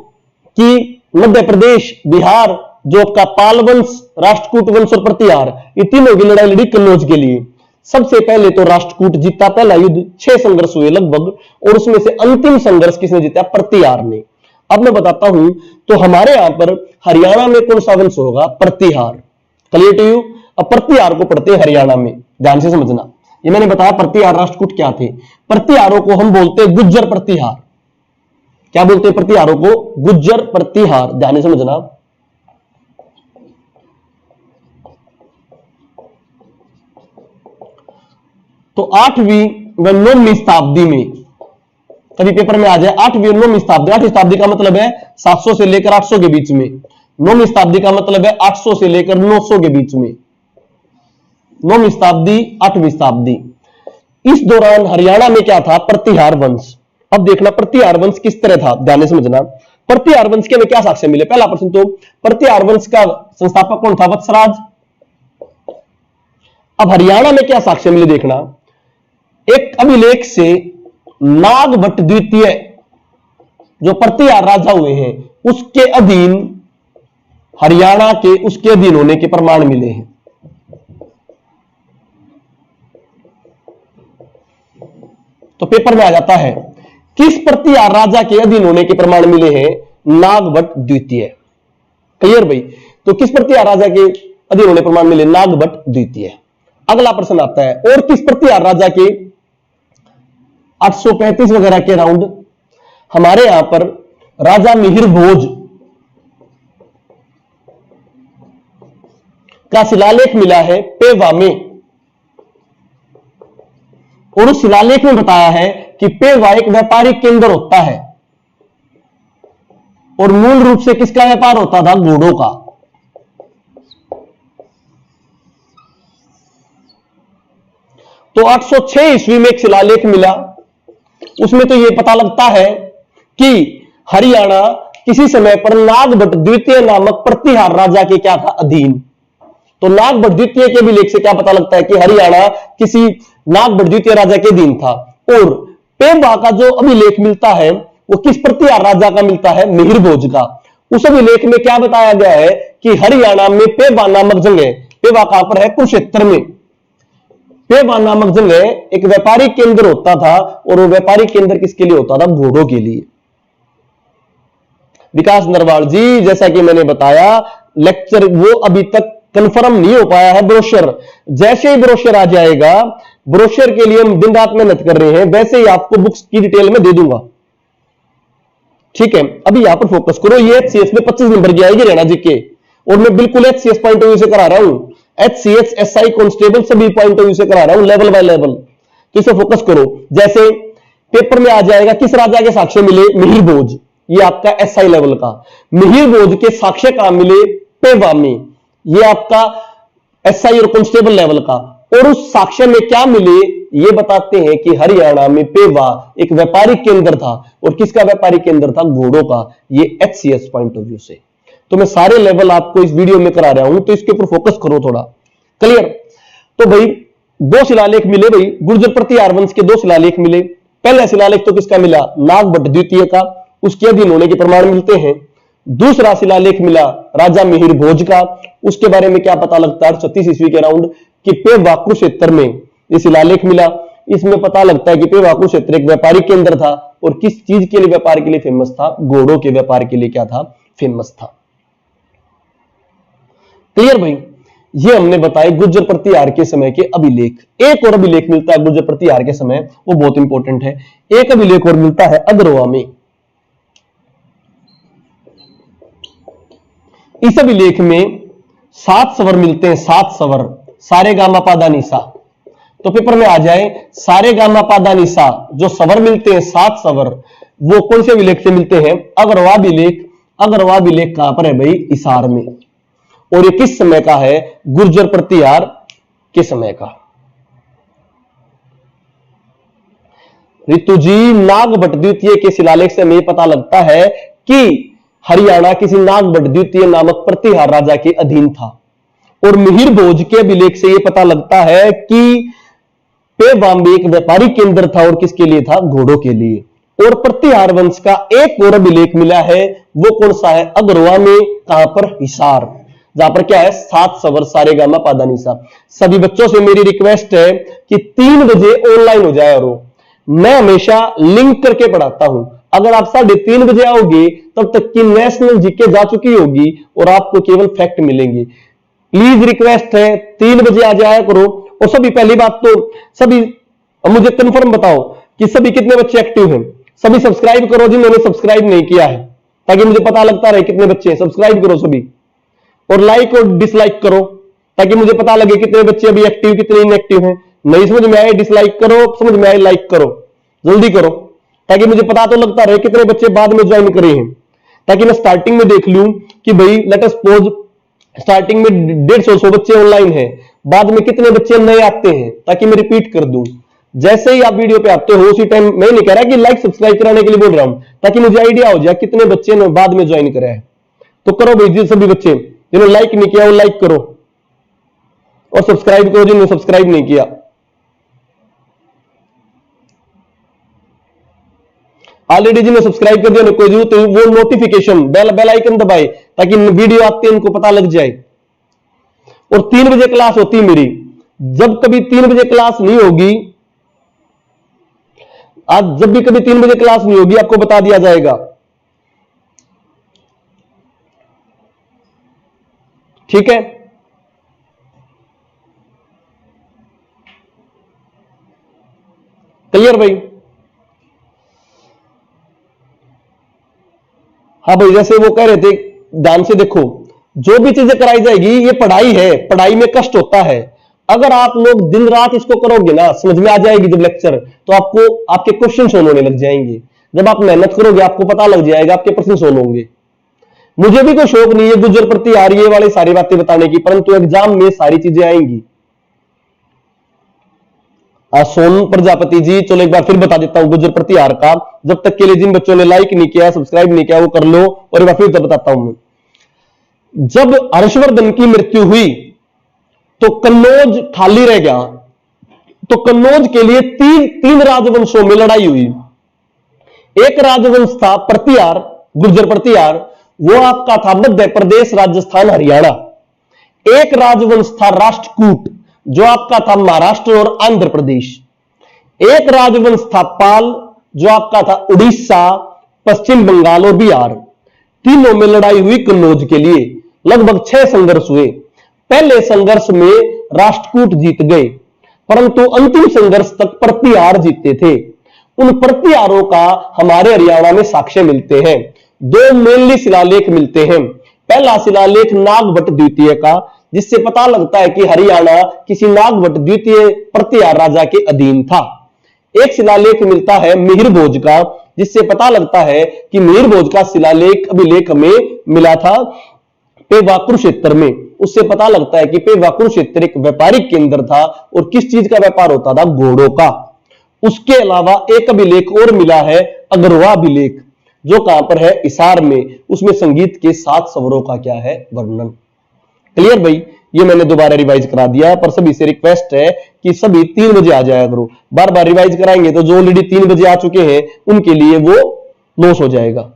[SPEAKER 1] कि मध्य प्रदेश, बिहार जो आपका पाल वंश, राष्ट्रकूट वंश और प्रतिहार, ये तीनों की लड़ाई लड़ी कन्नौज के लिए। सबसे पहले तो राष्ट्रकूट जीता पहला युद्ध, 6 संघर्ष हुए लगभग, और उसमें से अंतिम संघर्ष किसने जीता, प्रतिहार ने। अब मैं बताता हूं, तो हमारे यहां पर हरियाणा में कौन सा वंश होगा, प्रतिहार। Clear to you. अब प्रतिहार को पढ़ते हैं हरियाणा में, ध्यान से समझना। ये मैंने बताया प्रतिहार राष्ट्रकूट क्या थे। प्रतिहारों को हम बोलते हैं गुज्जर प्रतिहार। क्या बोलते हैं प्रतिहारों को, गुज्जर प्रतिहार, ध्यान से समझना। तो 8वीं व 9वीं शताब्दी में, कभी पेपर में आ जाए 8वीं और 9वीं शताब्दी। 8वीं शताब्दी का मतलब है 700 से लेकर 800 के बीच में। 9वीं शताब्दी का मतलब है 800 से लेकर 900 के बीच में। 9वीं शताब्दी, 8वीं शताब्दी, इस दौरान हरियाणा में क्या था, प्रतिहार वंश। अब देखना प्रतिहार वंश किस तरह था, ध्यान से समझना। प्रतिहार वंश के में क्या साक्ष्य मिले, पहला प्रश्न तो प्रतिहार वंश का संस्थापक कौन था, वत्सराज। अब हरियाणा में क्या साक्ष्य मिले देखना। एक अभिलेख से नागभट्ट द्वितीय जो प्रतिहार राजा हुए हैं उसके अधीन हरियाणा के उसके अधीन होने के प्रमाण मिले हैं। तो पेपर में आ जाता है किस प्रतिहार राजा के अधीन होने के प्रमाण मिले हैं? नागभट्ट द्वितीय। क्लियर भाई? तो किस प्रतिहार राजा के अधीन होने प्रमाण मिले? नागभट्ट द्वितीय। अगला प्रश्न आता है, और किस प्रतिहार राजा के 835 वगैरह के राउंड हमारे यहां पर राजा मिहिर भोज का शिलालेख मिला है पेवा में, और उस शिलालेख में बताया है कि पेवा एक व्यापारिक केंद्र होता है और मूल रूप से किसका व्यापार होता था? घोड़ों का। तो 806 ईस्वी में एक शिलालेख मिला, उसमें तो यह पता लगता है कि हरियाणा किसी समय पर नागभट्ट द्वितीय नामक प्रतिहार राजा के क्या था? अधीन। तो नागभट्ट द्वितीय के भी लेख से क्या पता लगता है कि हरियाणा किसी नागभट्ट द्वितीय राजा के अधीन था। और पेवा का जो अभिलेख मिलता है वो किस प्रतिहार राजा का मिलता है? मिहिर भोज का। उस अभिलेख में क्या बताया गया है कि हरियाणा में पेवा नामक जगह, पेवा कहां पर है? कुरुक्षेत्र में। पेवा नामक जगह एक व्यापारिक केंद्र होता था, और वो व्यापारिक केंद्र किसके लिए होता था? घोड़ों के लिए। विकास नरवाल जी, जैसा कि मैंने बताया लेक्चर वो अभी तक कंफर्म नहीं हो पाया है ब्रोशर। जैसे ही ब्रोशर आ जाएगा, ब्रोशर के लिए हम दिन रात मेहनत कर रहे हैं, वैसे ही आपको बुक्स की डिटेल में दे दूंगा। ठीक है, अभी यहां पर फोकस करो। ये एचसीएस में 25 नंबर की आएगी हरियाणा जीके, और मैं बिल्कुल एचसीएस पॉइंट ऑफ व्यू से करा रहा हूं। एचसीएस, एसआई, कांस्टेबल सभी पॉइंट ऑफ व्यू से करा रहा हूं, लेवल बाय लेवल। तो इसे फोकस करो। जैसे पेपर में आ जाएगा किस राजा के साक्ष्य मिले? मिहिर भोज। ये आपका एसआई लेवल का। मिहिर भोज के साक्ष्य कहां मिले? पेवा में। ये आपका एसआई और कांस्टेबल लेवल का। और उस साक्ष्य में क्या मिले? ये बताते हैं कि हरियाणा में पेवा एक व्यापारिक केंद्र था, और किसका व्यापारिक केंद्र था? घोड़ों का। ये एचसीएस पॉइंट ऑफ व्यू से। तो मैं सारे लेवल आपको इस वीडियो में करा रहा हूं, तो इसके ऊपर फोकस करो थोड़ा। क्लियर? तो भाई दो शिलालेख मिले भाई, गुर्जर प्रतिहार वंश के 2 शिलालेख मिले। पहला शिलालेख तो किसका मिला? नागभट्ट द्वितीय का, उसके अधीन होने के प्रमाण मिलते हैं। दूसरा शिलालेख मिला राजा मिहिर भोज का, उसके बारे में क्या पता लगता है? 36 ईस्वी के राउंड कि पेवा कुरुक्षेत्र में ये शिलालेख मिला। इसमें पता लगता है कि पेवा कुरुक्षेत्र एक व्यापारिक केंद्र था, और किस चीज के लिए व्यापार के लिए फेमस था? घोड़ों के व्यापार के लिए क्या था? फेमस था। क्लियर भाई? ये हमने बताए गुर्जर प्रतिहार के समय के अभिलेख। एक और अभिलेख मिलता है गुर्जर प्रतिहार के समय, वो बहुत इंपॉर्टेंट है। एक अभिलेख और मिलता है अग्रवा में। इस अभिलेख में 7 स्वर मिलते हैं, 7 स्वर, सारे गामा पादा निसा। तो पेपर में आ जाए सारे गामा पादा निसा, जो स्वर मिलते हैं 7 स्वर, वो कौन से अभिलेख से मिलते हैं? अग्रवा अभिलेख। अग्रवा अभिलेख कहां पर है भाई? हिसार में। और ये किस समय का है? गुर्जर प्रतिहार के समय का। ऋतु जी, नागभट्ट द्वितीय के शिलालेख से हमें पता लगता है कि हरियाणा किसी नागभट्ट द्वितीय नामक प्रतिहार राजा के अधीन था। और मिहिर भोज के अभिलेख से यह पता लगता है कि पेवा में एक व्यापारिक केंद्र था, और किसके लिए था? घोड़ों के लिए। और प्रतिहार वंश का एक और अभिलेख मिला है, वो कौन सा है? अग्रवा में। कहां पर? हिसार, जहां पर क्या है? 7 स्वर, सारे गामा पादा निसा। सभी बच्चों से मेरी रिक्वेस्ट है कि 3 बजे ऑनलाइन हो जाए। और मैं हमेशा लिंक करके पढ़ाता हूं। अगर आप 3:30 बजे आओगे तब तक की नेशनल जीके जा चुकी होगी, और आपको केवल फैक्ट मिलेंगे। प्लीज रिक्वेस्ट है 3 बजे आ जाया करो। और सभी, पहली बात तो सभी मुझे कंफर्म बताओ कि सभी कितने बच्चे एक्टिव हैं। सभी सब्सक्राइब करो जिन्होंने सब्सक्राइब नहीं किया है, ताकि मुझे पता लगता रहे कितने बच्चे हैं। सब्सक्राइब करो सभी, और लाइक और डिसलाइक करो, ताकि मुझे पता लगे कितने बच्चे अभी एक्टिव, कितने इनएक्टिव हैं। नहीं समझ में आए डिसलाइक करो, समझ में आए लाइक करो, जल्दी करो, ताकि मुझे पता तो लगता रहे कितने बच्चे बाद में ज्वाइन करे हैं, ताकि मैं स्टार्टिंग में देख लूं कि भाई लेट अस सपोज स्टार्टिंग में 150 बच्चे ऑनलाइन हैं, बाद में कितने बच्चे नए आते हैं, ताकि मैं रिपीट कर दूं। जैसे ही आप वीडियो पे आते हो उसी टाइम, मैं नहीं कह रहा कि लाइक सब्सक्राइब कराने के लिए बोल रहा हूं, ताकि मुझे आइडिया हो जाए कितने बच्चे ने बाद में ज्वाइन करे हैं। तो करो भाई जी, सभी बच्चे जिन्होंने लाइक नहीं किया वो लाइक करो, और सब्सक्राइब करो जिन्होंने सब्सक्राइब नहीं किया। ऑलरेडी जिन्हें सब्सक्राइब कर दिया कोई जरूरत है वो नोटिफिकेशन बेल आइकन दबाए ताकि वीडियो आते हैं इनको पता लग जाए। और 3 बजे क्लास होती है मेरी, जब कभी 3 बजे क्लास नहीं होगी, आज जब भी कभी 3 बजे क्लास नहीं होगी आपको बता दिया जाएगा, ठीक है। क्लियर भाई? हाँ भाई, जैसे वो कह रहे थे ध्यान से देखो, जो भी चीजें कराई जाएगी ये पढ़ाई है, पढ़ाई में कष्ट होता है। अगर आप लोग दिन रात इसको करोगे ना, समझ में आ जाएगी जब लेक्चर, तो आपको आपके क्वेश्चन सोल्व होने लग जाएंगे। जब आप मेहनत करोगे आपको पता लग जाएगा, आपके प्रश्न सोल्व होंगे। मुझे भी कोई शौक नहीं है गुज्जर प्रतिहार ये वाली सारी बातें बताने की, परंतु एग्जाम में सारी चीजें आएंगी। सोन प्रजापति जी, चलो एक बार फिर बता देता हूं गुज्जर प्रतिहार का, जब तक के लिए जिन बच्चों ने लाइक नहीं किया सब्सक्राइब नहीं किया वो कर लो, और एक बार फिर बताता हूं मैं। जब हर्षवर्धन की मृत्यु हुई तो कन्नौज खाली रह गया, तो कन्नौज के लिए तीन राजवंशों में लड़ाई हुई। एक राजवंश था प्रतिहार, गुर्जर प्रतिहार, वो आपका था मध्य प्रदेश राजस्थान हरियाणा। एक राजवंश था राष्ट्रकूट, जो आपका था महाराष्ट्र और आंध्र प्रदेश। एक राजवंश था पाल, जो आपका था उड़ीसा, पश्चिम बंगाल और बिहार। तीनों में लड़ाई हुई कन्नौज के लिए, लगभग 6 संघर्ष हुए। पहले संघर्ष में राष्ट्रकूट जीत गए, परंतु अंतिम संघर्ष तक प्रतिहार जीतते थे। उन प्रतिहारों का हमारे हरियाणा में साक्ष्य मिलते हैं। 2 मेनली शिलालेख मिलते हैं। पहला शिलालेख नागभट्ट द्वितीय का, जिससे पता लगता है कि हरियाणा किसी नागभट्ट द्वितीय प्रतिहार राजा के अधीन था। एक शिलालेख मिलता है मिहिर भोज का, जिससे पता लगता है कि मिहिर भोज का शिलालेख अभिलेख हमें मिला था पेवा कुरुक्षेत्र में। उससे पता लगता है कि पेवा कुरुक्षेत्र एक व्यापारिक केंद्र था, और किस चीज का व्यापार होता था? घोड़ों का। उसके अलावा एक अभिलेख और मिला है अग्रवा अभिलेख, जो कहां पर है? हिसार में। उसमें संगीत के 7 स्वरों का क्या है? वर्णन। क्लियर भाई? ये मैंने दोबारा रिवाइज करा दिया, पर सभी से रिक्वेस्ट है कि सभी 3 बजे आ जाया करो। बार बार रिवाइज कराएंगे तो जो ऑलरेडी 3 बजे आ चुके हैं उनके लिए वो लॉस हो जाएगा,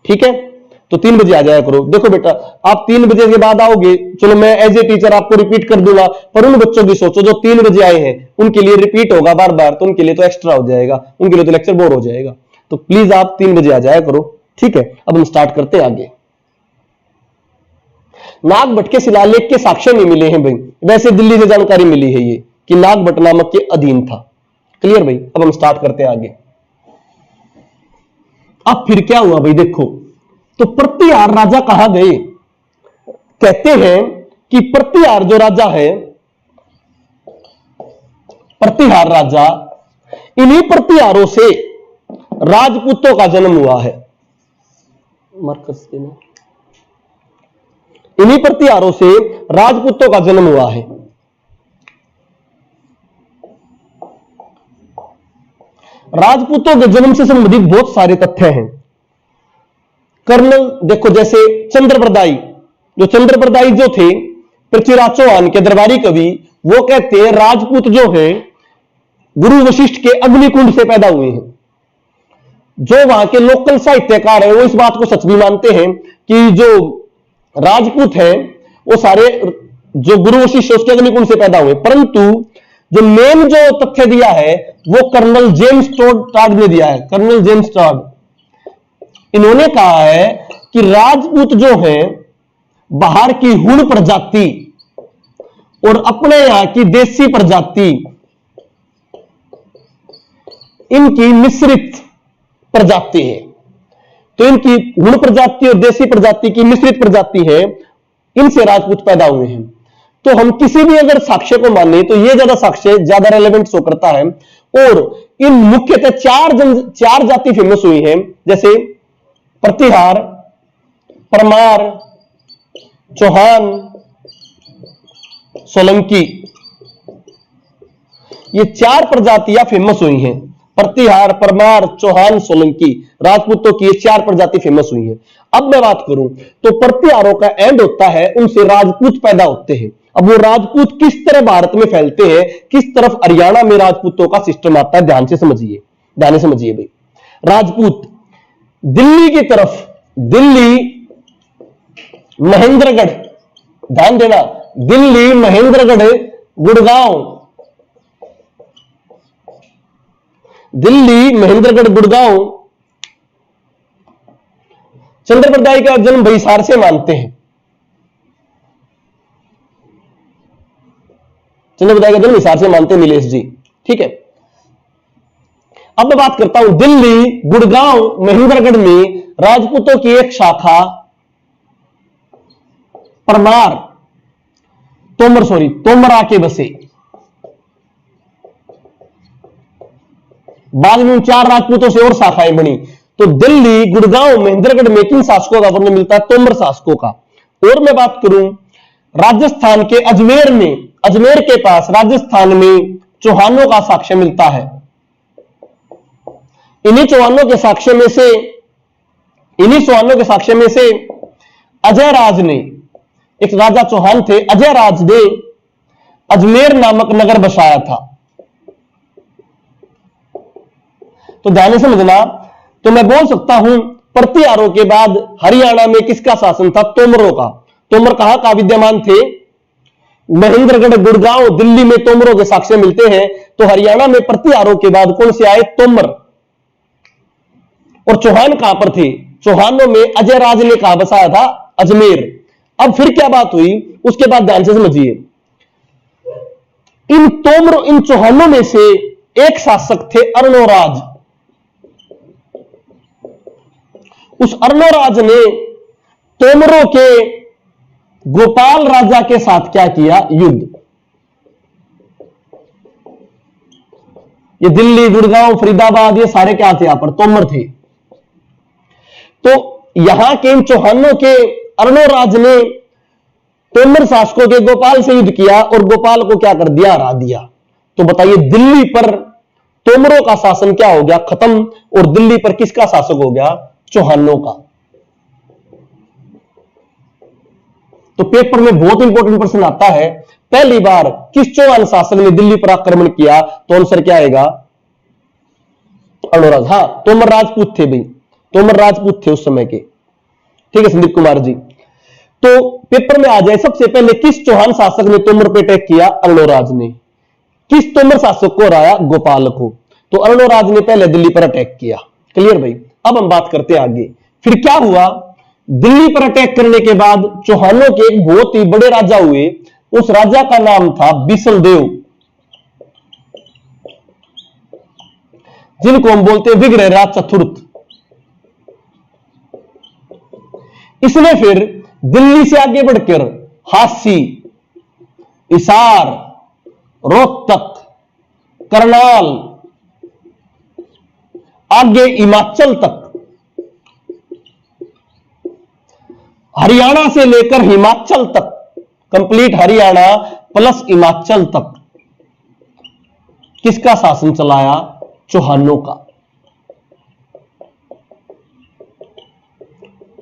[SPEAKER 1] ठीक है। तो 3 बजे आ जाया करो। देखो बेटा, आप 3 बजे के बाद आओगे, चलो मैं एज ए टीचर आपको रिपीट कर दूंगा, पर उन बच्चों की सोचो जो 3 बजे आए हैं, उनके लिए रिपीट होगा बार बार, तो उनके लिए तो एक्स्ट्रा हो जाएगा, उनके लिए तो लेक्चर बोर हो जाएगा। तो प्लीज आप 3 बजे आ जाया करो, ठीक है। अब हम स्टार्ट करते हैं आगे। नागभट्ट के शिलालेख के साक्ष्य नहीं मिले हैं भाई, वैसे दिल्ली से जानकारी मिली है ये कि नागभट्ट नामक के अधीन था। क्लियर भाई? अब हम स्टार्ट करते हैं आगे। अब फिर क्या हुआ भाई? देखो, तो प्रतिहार राजा कहां गए? कहते हैं कि प्रतिहार जो राजा है, प्रतिहार राजा, इन्हीं प्रतिहारों से राजपूतों का जन्म हुआ है। मार्कस देना। इन्हीं प्रतिहारों से राजपूतों का जन्म हुआ है। राजपूतों के जन्म से संबंधित बहुत सारे तथ्य हैं। कर्नल देखो, जैसे चंद्रप्रदायी, जो चंद्रप्रदायी जो थे पृथ्वीराज चौहान के दरबारी कवि, वो कहते हैं राजपूत जो है गुरु वशिष्ठ के अग्निकुंड से पैदा हुए हैं। जो वहां के लोकल साहित्यकार है वो इस बात को सच भी मानते हैं कि जो राजपूत है वो सारे जो गुरु वशिष्ठ उसके अग्निकुंड से पैदा हुए। परंतु जो मेन जो तथ्य दिया है वो कर्नल जेम्स टॉड ने दिया है। कर्नल जेम्स टॉड, इन्होंने कहा है कि राजपूत जो है बाहर की हुण प्रजाति और अपने यहां की देसी प्रजाति, इनकी मिश्रित प्रजाति है। तो इनकी हुण प्रजाति और देसी प्रजाति की मिश्रित प्रजाति है, इनसे राजपूत पैदा हुए हैं। तो हम किसी भी अगर साक्ष्य को माने तो ये ज्यादा साक्ष्य ज्यादा रेलेवेंट शो करता है। और इन मुख्यतः 4 जाति फेमस हुई हैं, जैसे प्रतिहार, परमार, चौहान, सोलंकी। ये 4 प्रजातियां फेमस हुई हैं। प्रतिहार, परमार, चौहान, सोलंकी, राजपूतों की ये 4 प्रजाति फेमस हुई हैं। अब मैं बात करूं तो प्रतिहारों का एंड होता है, उनसे राजपूत पैदा होते हैं। अब वो राजपूत किस तरह भारत में फैलते हैं, किस तरफ हरियाणा में राजपूतों का सिस्टम आता है, ध्यान से समझिए। ध्यान से समझिए भाई। राजपूत दिल्ली की तरफ, दिल्ली महेंद्रगढ़, ध्यान देना, दिल्ली महेंद्रगढ़ गुड़गांव, दिल्ली महेंद्रगढ़ गुड़गांव चंद्रप्रदाय का जन्म भाई हिसार से मानते हैं। चंद्रप्रदाय का जन्म हिसार से मानते हैं नीलेश जी, ठीक है। अब मैं बात करता हूं दिल्ली गुड़गांव महेंद्रगढ़ में राजपूतों की एक शाखा परमार तोमर आके बसे। बाद में 4 राजपूतों से और शाखाएं बनी। तो दिल्ली गुड़गांव महेंद्रगढ़ में किन शासकों का वर्णन मिलता है? तोमर शासकों का। और मैं बात करूं राजस्थान के अजमेर में, अजमेर के पास राजस्थान में चौहानों का साक्ष्य मिलता है। इन्हीं चौहानों के साक्ष्य में से अजय राज ने, एक राजा चौहान थे, अजय राज ने अजमेर नामक नगर बसाया था। तो ध्यान से समझना। तो मैं बोल सकता हूं प्रतिहारों के बाद हरियाणा में किसका शासन था? तोमरों का। तोमर कहां का विद्यमान थे? महेंद्रगढ़ गुड़गांव दिल्ली में तोमरों के साक्ष्य मिलते हैं। तो हरियाणा में प्रतिहारों के बाद कौन से आए? तोमर। और चौहान कहां पर थे? चौहानों में अजय राज ने कहां बसाया था? अजमेर। अब फिर क्या बात हुई उसके बाद ध्यान से समझिए। इन चौहानों में से एक शासक थे अर्णोराज। उस अर्णोराज ने तोमरों के गोपाल राजा के साथ क्या किया? युद्ध। ये दिल्ली गुड़गांव फरीदाबाद ये सारे क्या थे? यहां पर तोमर थे। तो यहां के इन चौहानों के अर्णोराज ने तोमर शासकों के गोपाल से युद्ध किया और गोपाल को क्या कर दिया? हरा दिया। तो बताइए दिल्ली पर तोमरों का शासन क्या हो गया? खत्म। और दिल्ली पर किसका शासक हो गया? चौहानों का। तो पेपर में बहुत इंपॉर्टेंट प्रश्न आता है, पहली बार किस चौहान शासक ने दिल्ली पर आक्रमण किया? तो आंसर क्या आएगा? अर्णोराज। हां, तोमर राजपूत थे भाई, तोमर राजपूत थे उस समय के, ठीक है संदीप कुमार जी। तो पेपर में आ जाए सबसे पहले किस चौहान शासक ने तोमर पर अटैक किया? अर्णोराज ने। किस तोमर शासक को हराया? गोपाल को। तो अर्णोराज ने पहले दिल्ली पर अटैक किया। क्लियर भाई। अब हम बात करते हैं आगे। फिर क्या हुआ? दिल्ली पर अटैक करने के बाद चौहानों के एक बहुत ही बड़े राजा हुए। उस राजा का नाम था बिसलदेव, जिनको हम बोलते हैं विग्रहराज चतुर्थ। इसने फिर दिल्ली से आगे बढ़कर हासी, हिसार, रोहतक, करनाल, आगे हिमाचल तक, हरियाणा से लेकर हिमाचल तक, कंप्लीट हरियाणा प्लस हिमाचल तक किसका शासन चलाया? चौहानों का।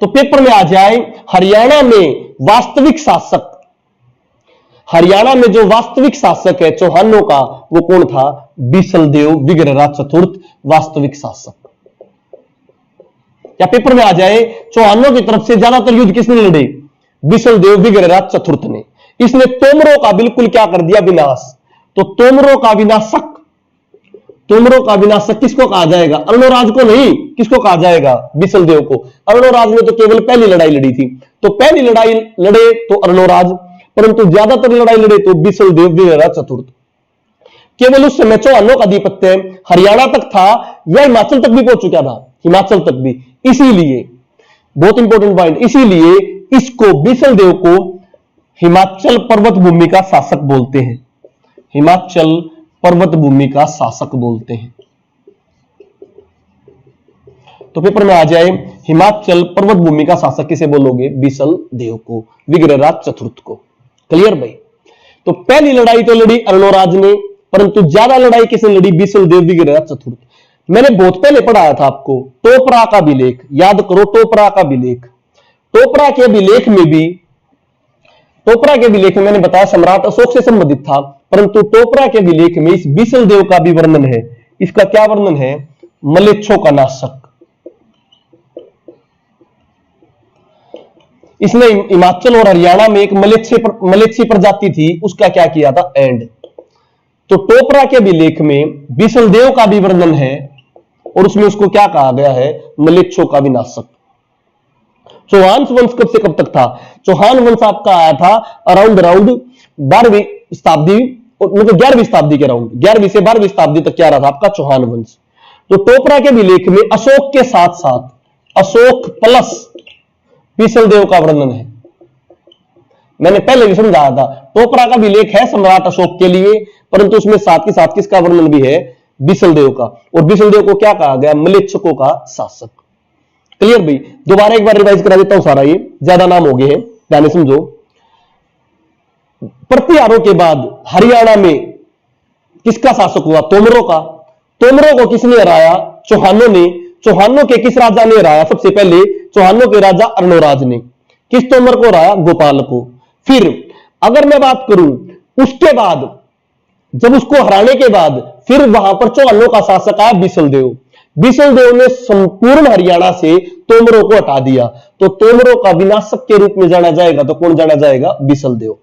[SPEAKER 1] तो पेपर में आ जाए हरियाणा में वास्तविक शासक, हरियाणा में जो वास्तविक शासक है चौहानों का वो कौन था? बिसलदेव विग्रहराज चतुर्थ वास्तविक शासक। या पेपर में आ जाए चौहानों की तरफ से ज्यादातर युद्ध किसने लड़े? बिसलदेव विग्रहराज चतुर्थ ने। इसने तोमरों का बिल्कुल क्या कर दिया? विनाश। तो तोमरों का विनाशक, तोमरों का विनाशक किसको कहा जाएगा? अर्णोराज को नहीं, किसको कहा जाएगा? बिसलदेव को। अर्णोराज ने तो केवल पहली लड़ाई लड़ी थी, तो पहली लड़ाई लड़े तो अर्णोराज, परंतु ज्यादातर लड़ाई लड़े तो बिसलदेव विग्रहराज चतुर्थ। केवल उस समय चौहानों का आधिपत्य हरियाणा तक था या हिमाचल तक भी पहुंच चुका था? हिमाचल तक भी। इसीलिए बहुत इंपॉर्टेंट पॉइंट, इसीलिए इसको बिसलदेव को हिमाचल पर्वत भूमि का शासक बोलते हैं। हिमाचल पर्वत भूमि का शासक बोलते हैं। तो पेपर में आ जाए हिमाचल पर्वत भूमि का शासक किसे बोलोगे? बिसलदेव को, विग्रहराज चतुर्थ को। क्लियर भाई। तो पहली लड़ाई तो लड़ी अर्णोराज ने, परंतु ज्यादा लड़ाई किसने लड़ी? बिसलदेव विग्रहराज चतुर्थ। मैंने बहुत पहले पढ़ाया था आपको टोपरा का अभिलेख, याद करो टोपरा का अभिलेख। टोपरा के अभिलेख में भी, टोपरा के अभिलेख में मैंने बताया सम्राट अशोक से संबंधित था, परंतु टोपरा के अभिलेख में इस बिसलदेव का भी वर्णन है। इसका क्या वर्णन है? मलेच्छों का नाशक। इसने हिमाचल और हरियाणा में एक मलेच्छी प्रजाति थी, उसका क्या किया था, एंड। तो टोपरा के अभिलेख में बिसलदेव का भी वर्णन है और उसमें उसको क्या कहा गया है, मलेच्छों का विनाशक। चौहान वंश कब से कब तक था, चौहान वंश आपका आया था अराउंड 12वीं शताब्दी, मतलब 11वीं शताब्दी के अराउंड, 11वीं से 12वीं शताब्दी तक क्या रहा था आपका चौहान वंश। तो टोपरा के अभिलेख में अशोक के साथ साथ अशोक प्लस बिसलदेव का वर्णन है। मैंने पहले भी समझाया था, टोपरा का अभिलेख है सम्राट अशोक के लिए, परंतु उसमें साथ ही साथ किसका वर्णन भी है, बिसलदेव का। और बिसलदेव को क्या कहा गया, मलेच्छकों का शासक। क्लियर भाई, दोबारा एक बार रिवाइज करा देता हूं सारा, ये ज्यादा नाम हो गए हैं, ध्यान से समझो। प्रतिहारों के बाद हरियाणा में किसका शासक हुआ, तोमरों का। तोमरों को किसने हराया, चौहानों ने। चौहानों के किस राजा ने हराया, सबसे पहले चौहानों के राजा अर्णोराज ने। किस तोमर को हराया, गोपाल को। फिर अगर मैं बात करूं उसके बाद, जब उसको हराने के बाद फिर वहां पर चौहानों का शासक आया बिसलदेव। बिसलदेव ने संपूर्ण हरियाणा से तोमरों को हटा दिया, तो तोमरों का विनाशक के रूप में जाना जाएगा, तो कौन जाना जाएगा, बिसलदेव।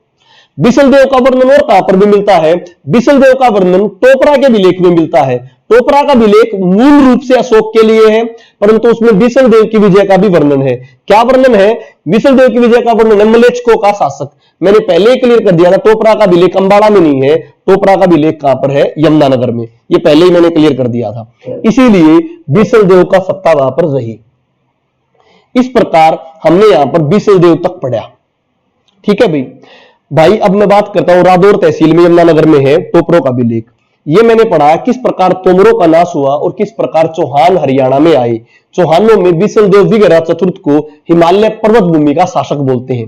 [SPEAKER 1] बिसलदेव का वर्णन और कहां पर भी मिलता है, बिसलदेव का वर्णन टोपरा के विलेख में मिलता है। टोपरा का विलेख मूल रूप से अशोक के लिए है, परंतु उसमें बिसलदेव की विजय का भी वर्णन है। क्या वर्णन है, बिसलदेव की विजय का वर्णन है मलेच्छकों का शासक। मैंने पहले ही क्लियर कर दिया था, टोपरा का विलेख अंबाला में नहीं है, टोपरा का विलेख कहां पर है, यमुनानगर में। ये पहले ही मैंने क्लियर कर दिया था, इसीलिए बिसलदेव का सत्ता वहां पर रही। इस प्रकार हमने यहां पर बिसलदेव तक पढ़ा। ठीक है भाई अब मैं बात करता हूं, रादौर तहसील में यमुनानगर में है टोपरों का विलेख। ये मैंने पढ़ा किस प्रकार तोमरों का नाश हुआ और किस प्रकार चौहान हरियाणा में आए। चौहानों में बिसलदेव विग्रह चतुर्थ को हिमालय पर्वत भूमि का शासक बोलते हैं।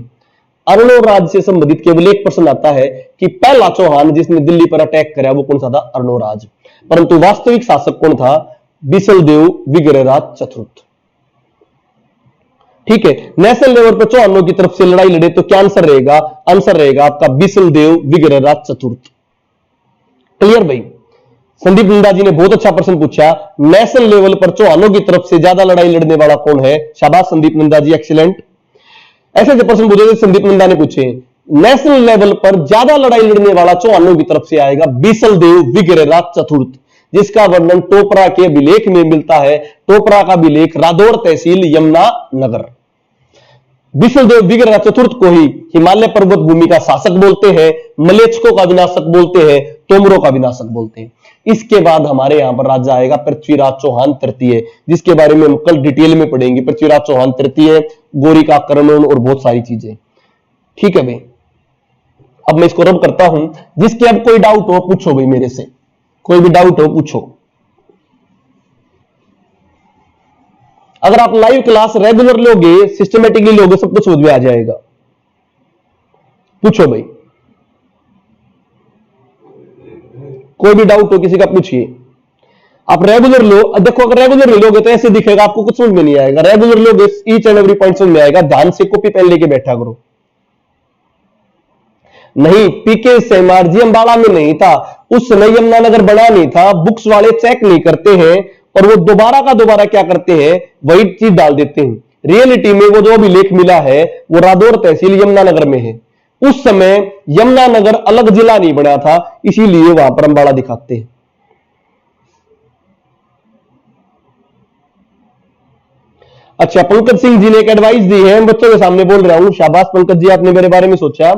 [SPEAKER 1] अर्णोराज से संबंधित केवल एक प्रश्न आता है कि पहला चौहान जिसने दिल्ली पर अटैक कराया वो कौन सा था, अर्णोराज। परंतु वास्तविक शासक कौन था, बिसलदेव विग्रहराज चतुर्थ। ठीक है, नेशनल लेवल पर चौहानों की तरफ से लड़ाई लड़े तो क्या आंसर रहेगा, आंसर रहेगा आपका बिसलदेव विग्रहराज चतुर्थ। क्लियर भाई, संदीप नंदा जी ने बहुत अच्छा प्रश्न पूछा, नेशनल लेवल पर चौहानों की तरफ से ज्यादा लड़ाई लड़ने वाला कौन है, शाबाश संदीप नंदा जी, एक्सीलेंट। ऐसे प्रश्न पूछे संदीप नंदा ने पूछे, नेशनल लेवल पर ज्यादा लड़ाई लड़ने वाला चौहानों की तरफ से आएगा बिसलदेव विग्रहराज चतुर्थ, जिसका वर्णन टोपरा के विलेख में मिलता है। टोपरा का विलेख रादौर तहसील यमुनानगर। बिसलदेव विग्रहराज चतुर्थ को ही हिमालय पर्वत भूमि का शासक बोलते हैं, मलेच्छकों का विनाशक बोलते हैं, तोमरों का विनाशक बोलते हैं। इसके बाद हमारे यहां पर राजा आएगा पृथ्वीराज चौहान तृतीय, जिसके बारे में हम कल डिटेल में पढ़ेंगे। पृथ्वीराज चौहान तृतीय, गोरी का आक्रमण और बहुत सारी चीजें। ठीक है भाई, अब मैं इसको रब करता हूं, जिसके अब कोई डाउट हो पूछो भाई मेरे से, कोई भी डाउट हो पूछो। अगर आप लाइव क्लास रेगुलर लोगे, सिस्टमेटिकली लोगे, सब कुछ समझ में आ जाएगा। पूछो भाई, कोई भी डाउट हो किसी का पूछिए। आप रेगुलर लो, देखो अगर रेगुलर नहीं लोगे तो ऐसे दिखेगा, आपको कुछ समझ में नहीं आएगा। रेगुलर लोगे ईच एंड एवरी पॉइंट समझ में आएगा। ध्यान से कॉपी पेन लेके बैठा करो। नहीं, पीके सेमार जी अंबाला में नहीं था उस समय, यमुनानगर बना नहीं था। बुक्स वाले चेक नहीं करते हैं और वो दोबारा का दोबारा क्या करते हैं, वही चीज डाल देते हैं। रियलिटी में वो जो भी लेख मिला है वो रादौर तहसील यमुनानगर में है। उस समय यमुनानगर अलग जिला नहीं बना था, इसीलिए वहां पर अंबाला दिखाते हैं। अच्छा, पंकज सिंह जी ने एक एडवाइस दी है, बच्चों के सामने बोल रहा हूं। शाबाश पंकज जी, आपने मेरे बारे में सोचा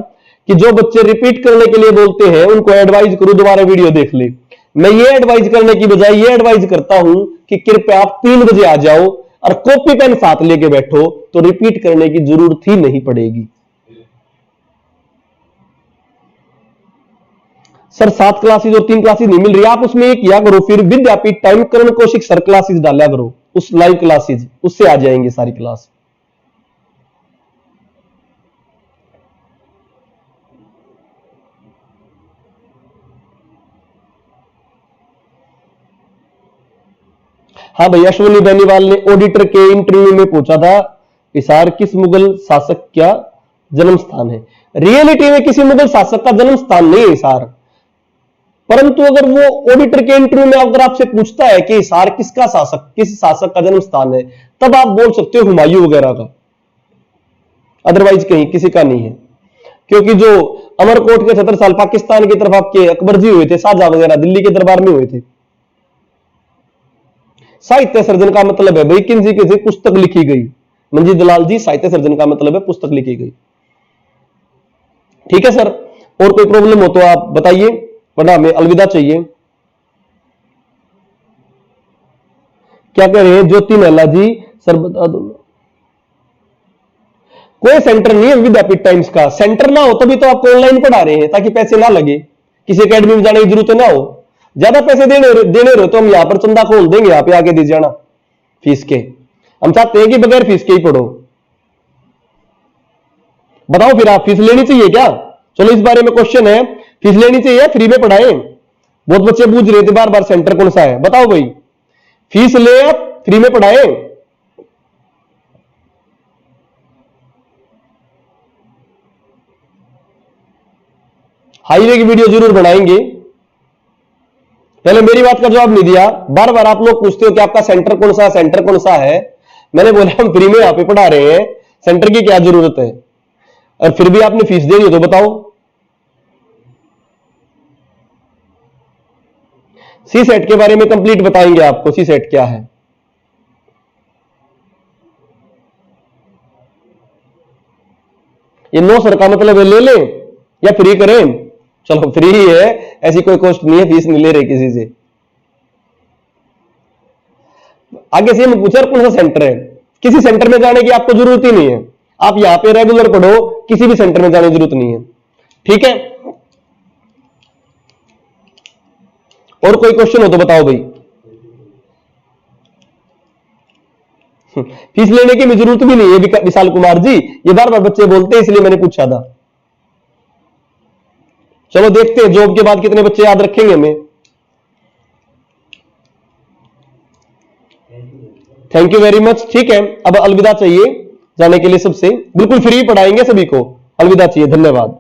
[SPEAKER 1] कि जो बच्चे रिपीट करने के लिए बोलते हैं उनको एडवाइस करो दोबारा वीडियो देख ले। मैं ये एडवाइस करने की बजाय ये एडवाइस करता हूं कि कृपया आप 3 बजे आ जाओ और कॉपी पेन साथ लेके बैठो, तो रिपीट करने की जरूरत ही नहीं पड़ेगी। सर 7 क्लासेज और 3 क्लासेज नहीं मिल रही, आप उसमें एक किया करो, फिर विद्यापीठ टाइम करण कौशिक सर क्लासेज डाला करो, उस लाइव क्लासेज, उससे आ जाएंगे सारी क्लास। हाँ भैया, अश्विनी बेनीवाल ने ऑडिटर के इंटरव्यू में पूछा था हिसार किस मुगल शासक का जन्म स्थान है। रियलिटी में किसी मुगल शासक का जन्म स्थान नहीं है हिसार। परंतु अगर वो ऑडिटर के इंटरव्यू में अगर आपसे पूछता है कि हिसार किसका शासक, किस शासक का जन्म स्थान है, तब आप बोल सकते हो हुमायूं वगैरह का, अदरवाइज कहीं किसी का नहीं है। क्योंकि जो अमरकोट के 70 साल पाकिस्तान की तरफ आपके अकबर जी हुए थे, शाहजहां वगैरह दिल्ली के दरबार में हुए थे। साहित्य सर्जन का मतलब है भाई किसी किसी पुस्तक लिखी गई। मंजीत दलाल जी, साहित्य सर्जन का मतलब है पुस्तक लिखी गई। ठीक है सर, और कोई प्रॉब्लम हो तो आप बताइए, वरना हमें अलविदा चाहिए। क्या कह रहे हैं ज्योति महिला जी? सर बता दो, कोई सेंटर नहीं है विद्यापीठ टाइम्स का। सेंटर ना हो तभी तो आपको ऑनलाइन पढ़ा रहे हैं, ताकि पैसे ना लगे, किसी एकेडमी में जाने की जरूरत ना हो। ज्यादा पैसे देने रहे तो हम यहां पर चंदा खोल देंगे, यहाँ पे आके दे जाना फीस के। हम चाहते हैं कि बगैर फीस के ही पढ़ो। बताओ फिर आप फीस लेनी चाहिए क्या? चलो इस बारे में क्वेश्चन है, फीस लेनी चाहिए, फ्री में पढ़ाएं? बहुत बच्चे पूछ रहे थे बार बार सेंटर कौन सा है। बताओ भाई, फीस ले आप फ्री में पढ़ाएं? हाईवे की वीडियो जरूर बनाएंगे। पहले मेरी बात का जवाब नहीं दिया। बार बार आप लोग पूछते हो कि आपका सेंटर कौन सा, सेंटर कौन सा है। मैंने बोला हम फ्री में यहां पे पढ़ा रहे हैं, सेंटर की क्या जरूरत है? और फिर भी आपने फीस देनी हो तो बताओ। सी सेट के बारे में कंप्लीट बताएंगे आपको, सी सेट क्या है। ये नो सर का मतलब है ले लें या फ्री करें? चलो फ्री ही है, ऐसी कोई कॉस्ट नहीं है, फीस नहीं ले रहे किसी से। आगे से मैं पूछा कौन सा सेंटर है। किसी सेंटर में जाने की आपको जरूरत ही नहीं है, आप यहां पे रेगुलर पढ़ो, किसी भी सेंटर में जाने की जरूरत नहीं है। ठीक है, और कोई क्वेश्चन हो तो बताओ भाई। फीस लेने की जरूरत भी नहीं है विशाल कुमार जी, ये बार बार बच्चे बोलते हैं, इसलिए मैंने पूछा था। चलो देखते हैं जॉब के बाद कितने बच्चे याद रखेंगे हमें। Thank you very much. ठीक है, अब अलविदा चाहिए जाने के लिए सबसे, बिल्कुल फ्री पढ़ाएंगे सभी को। अलविदा चाहिए, धन्यवाद।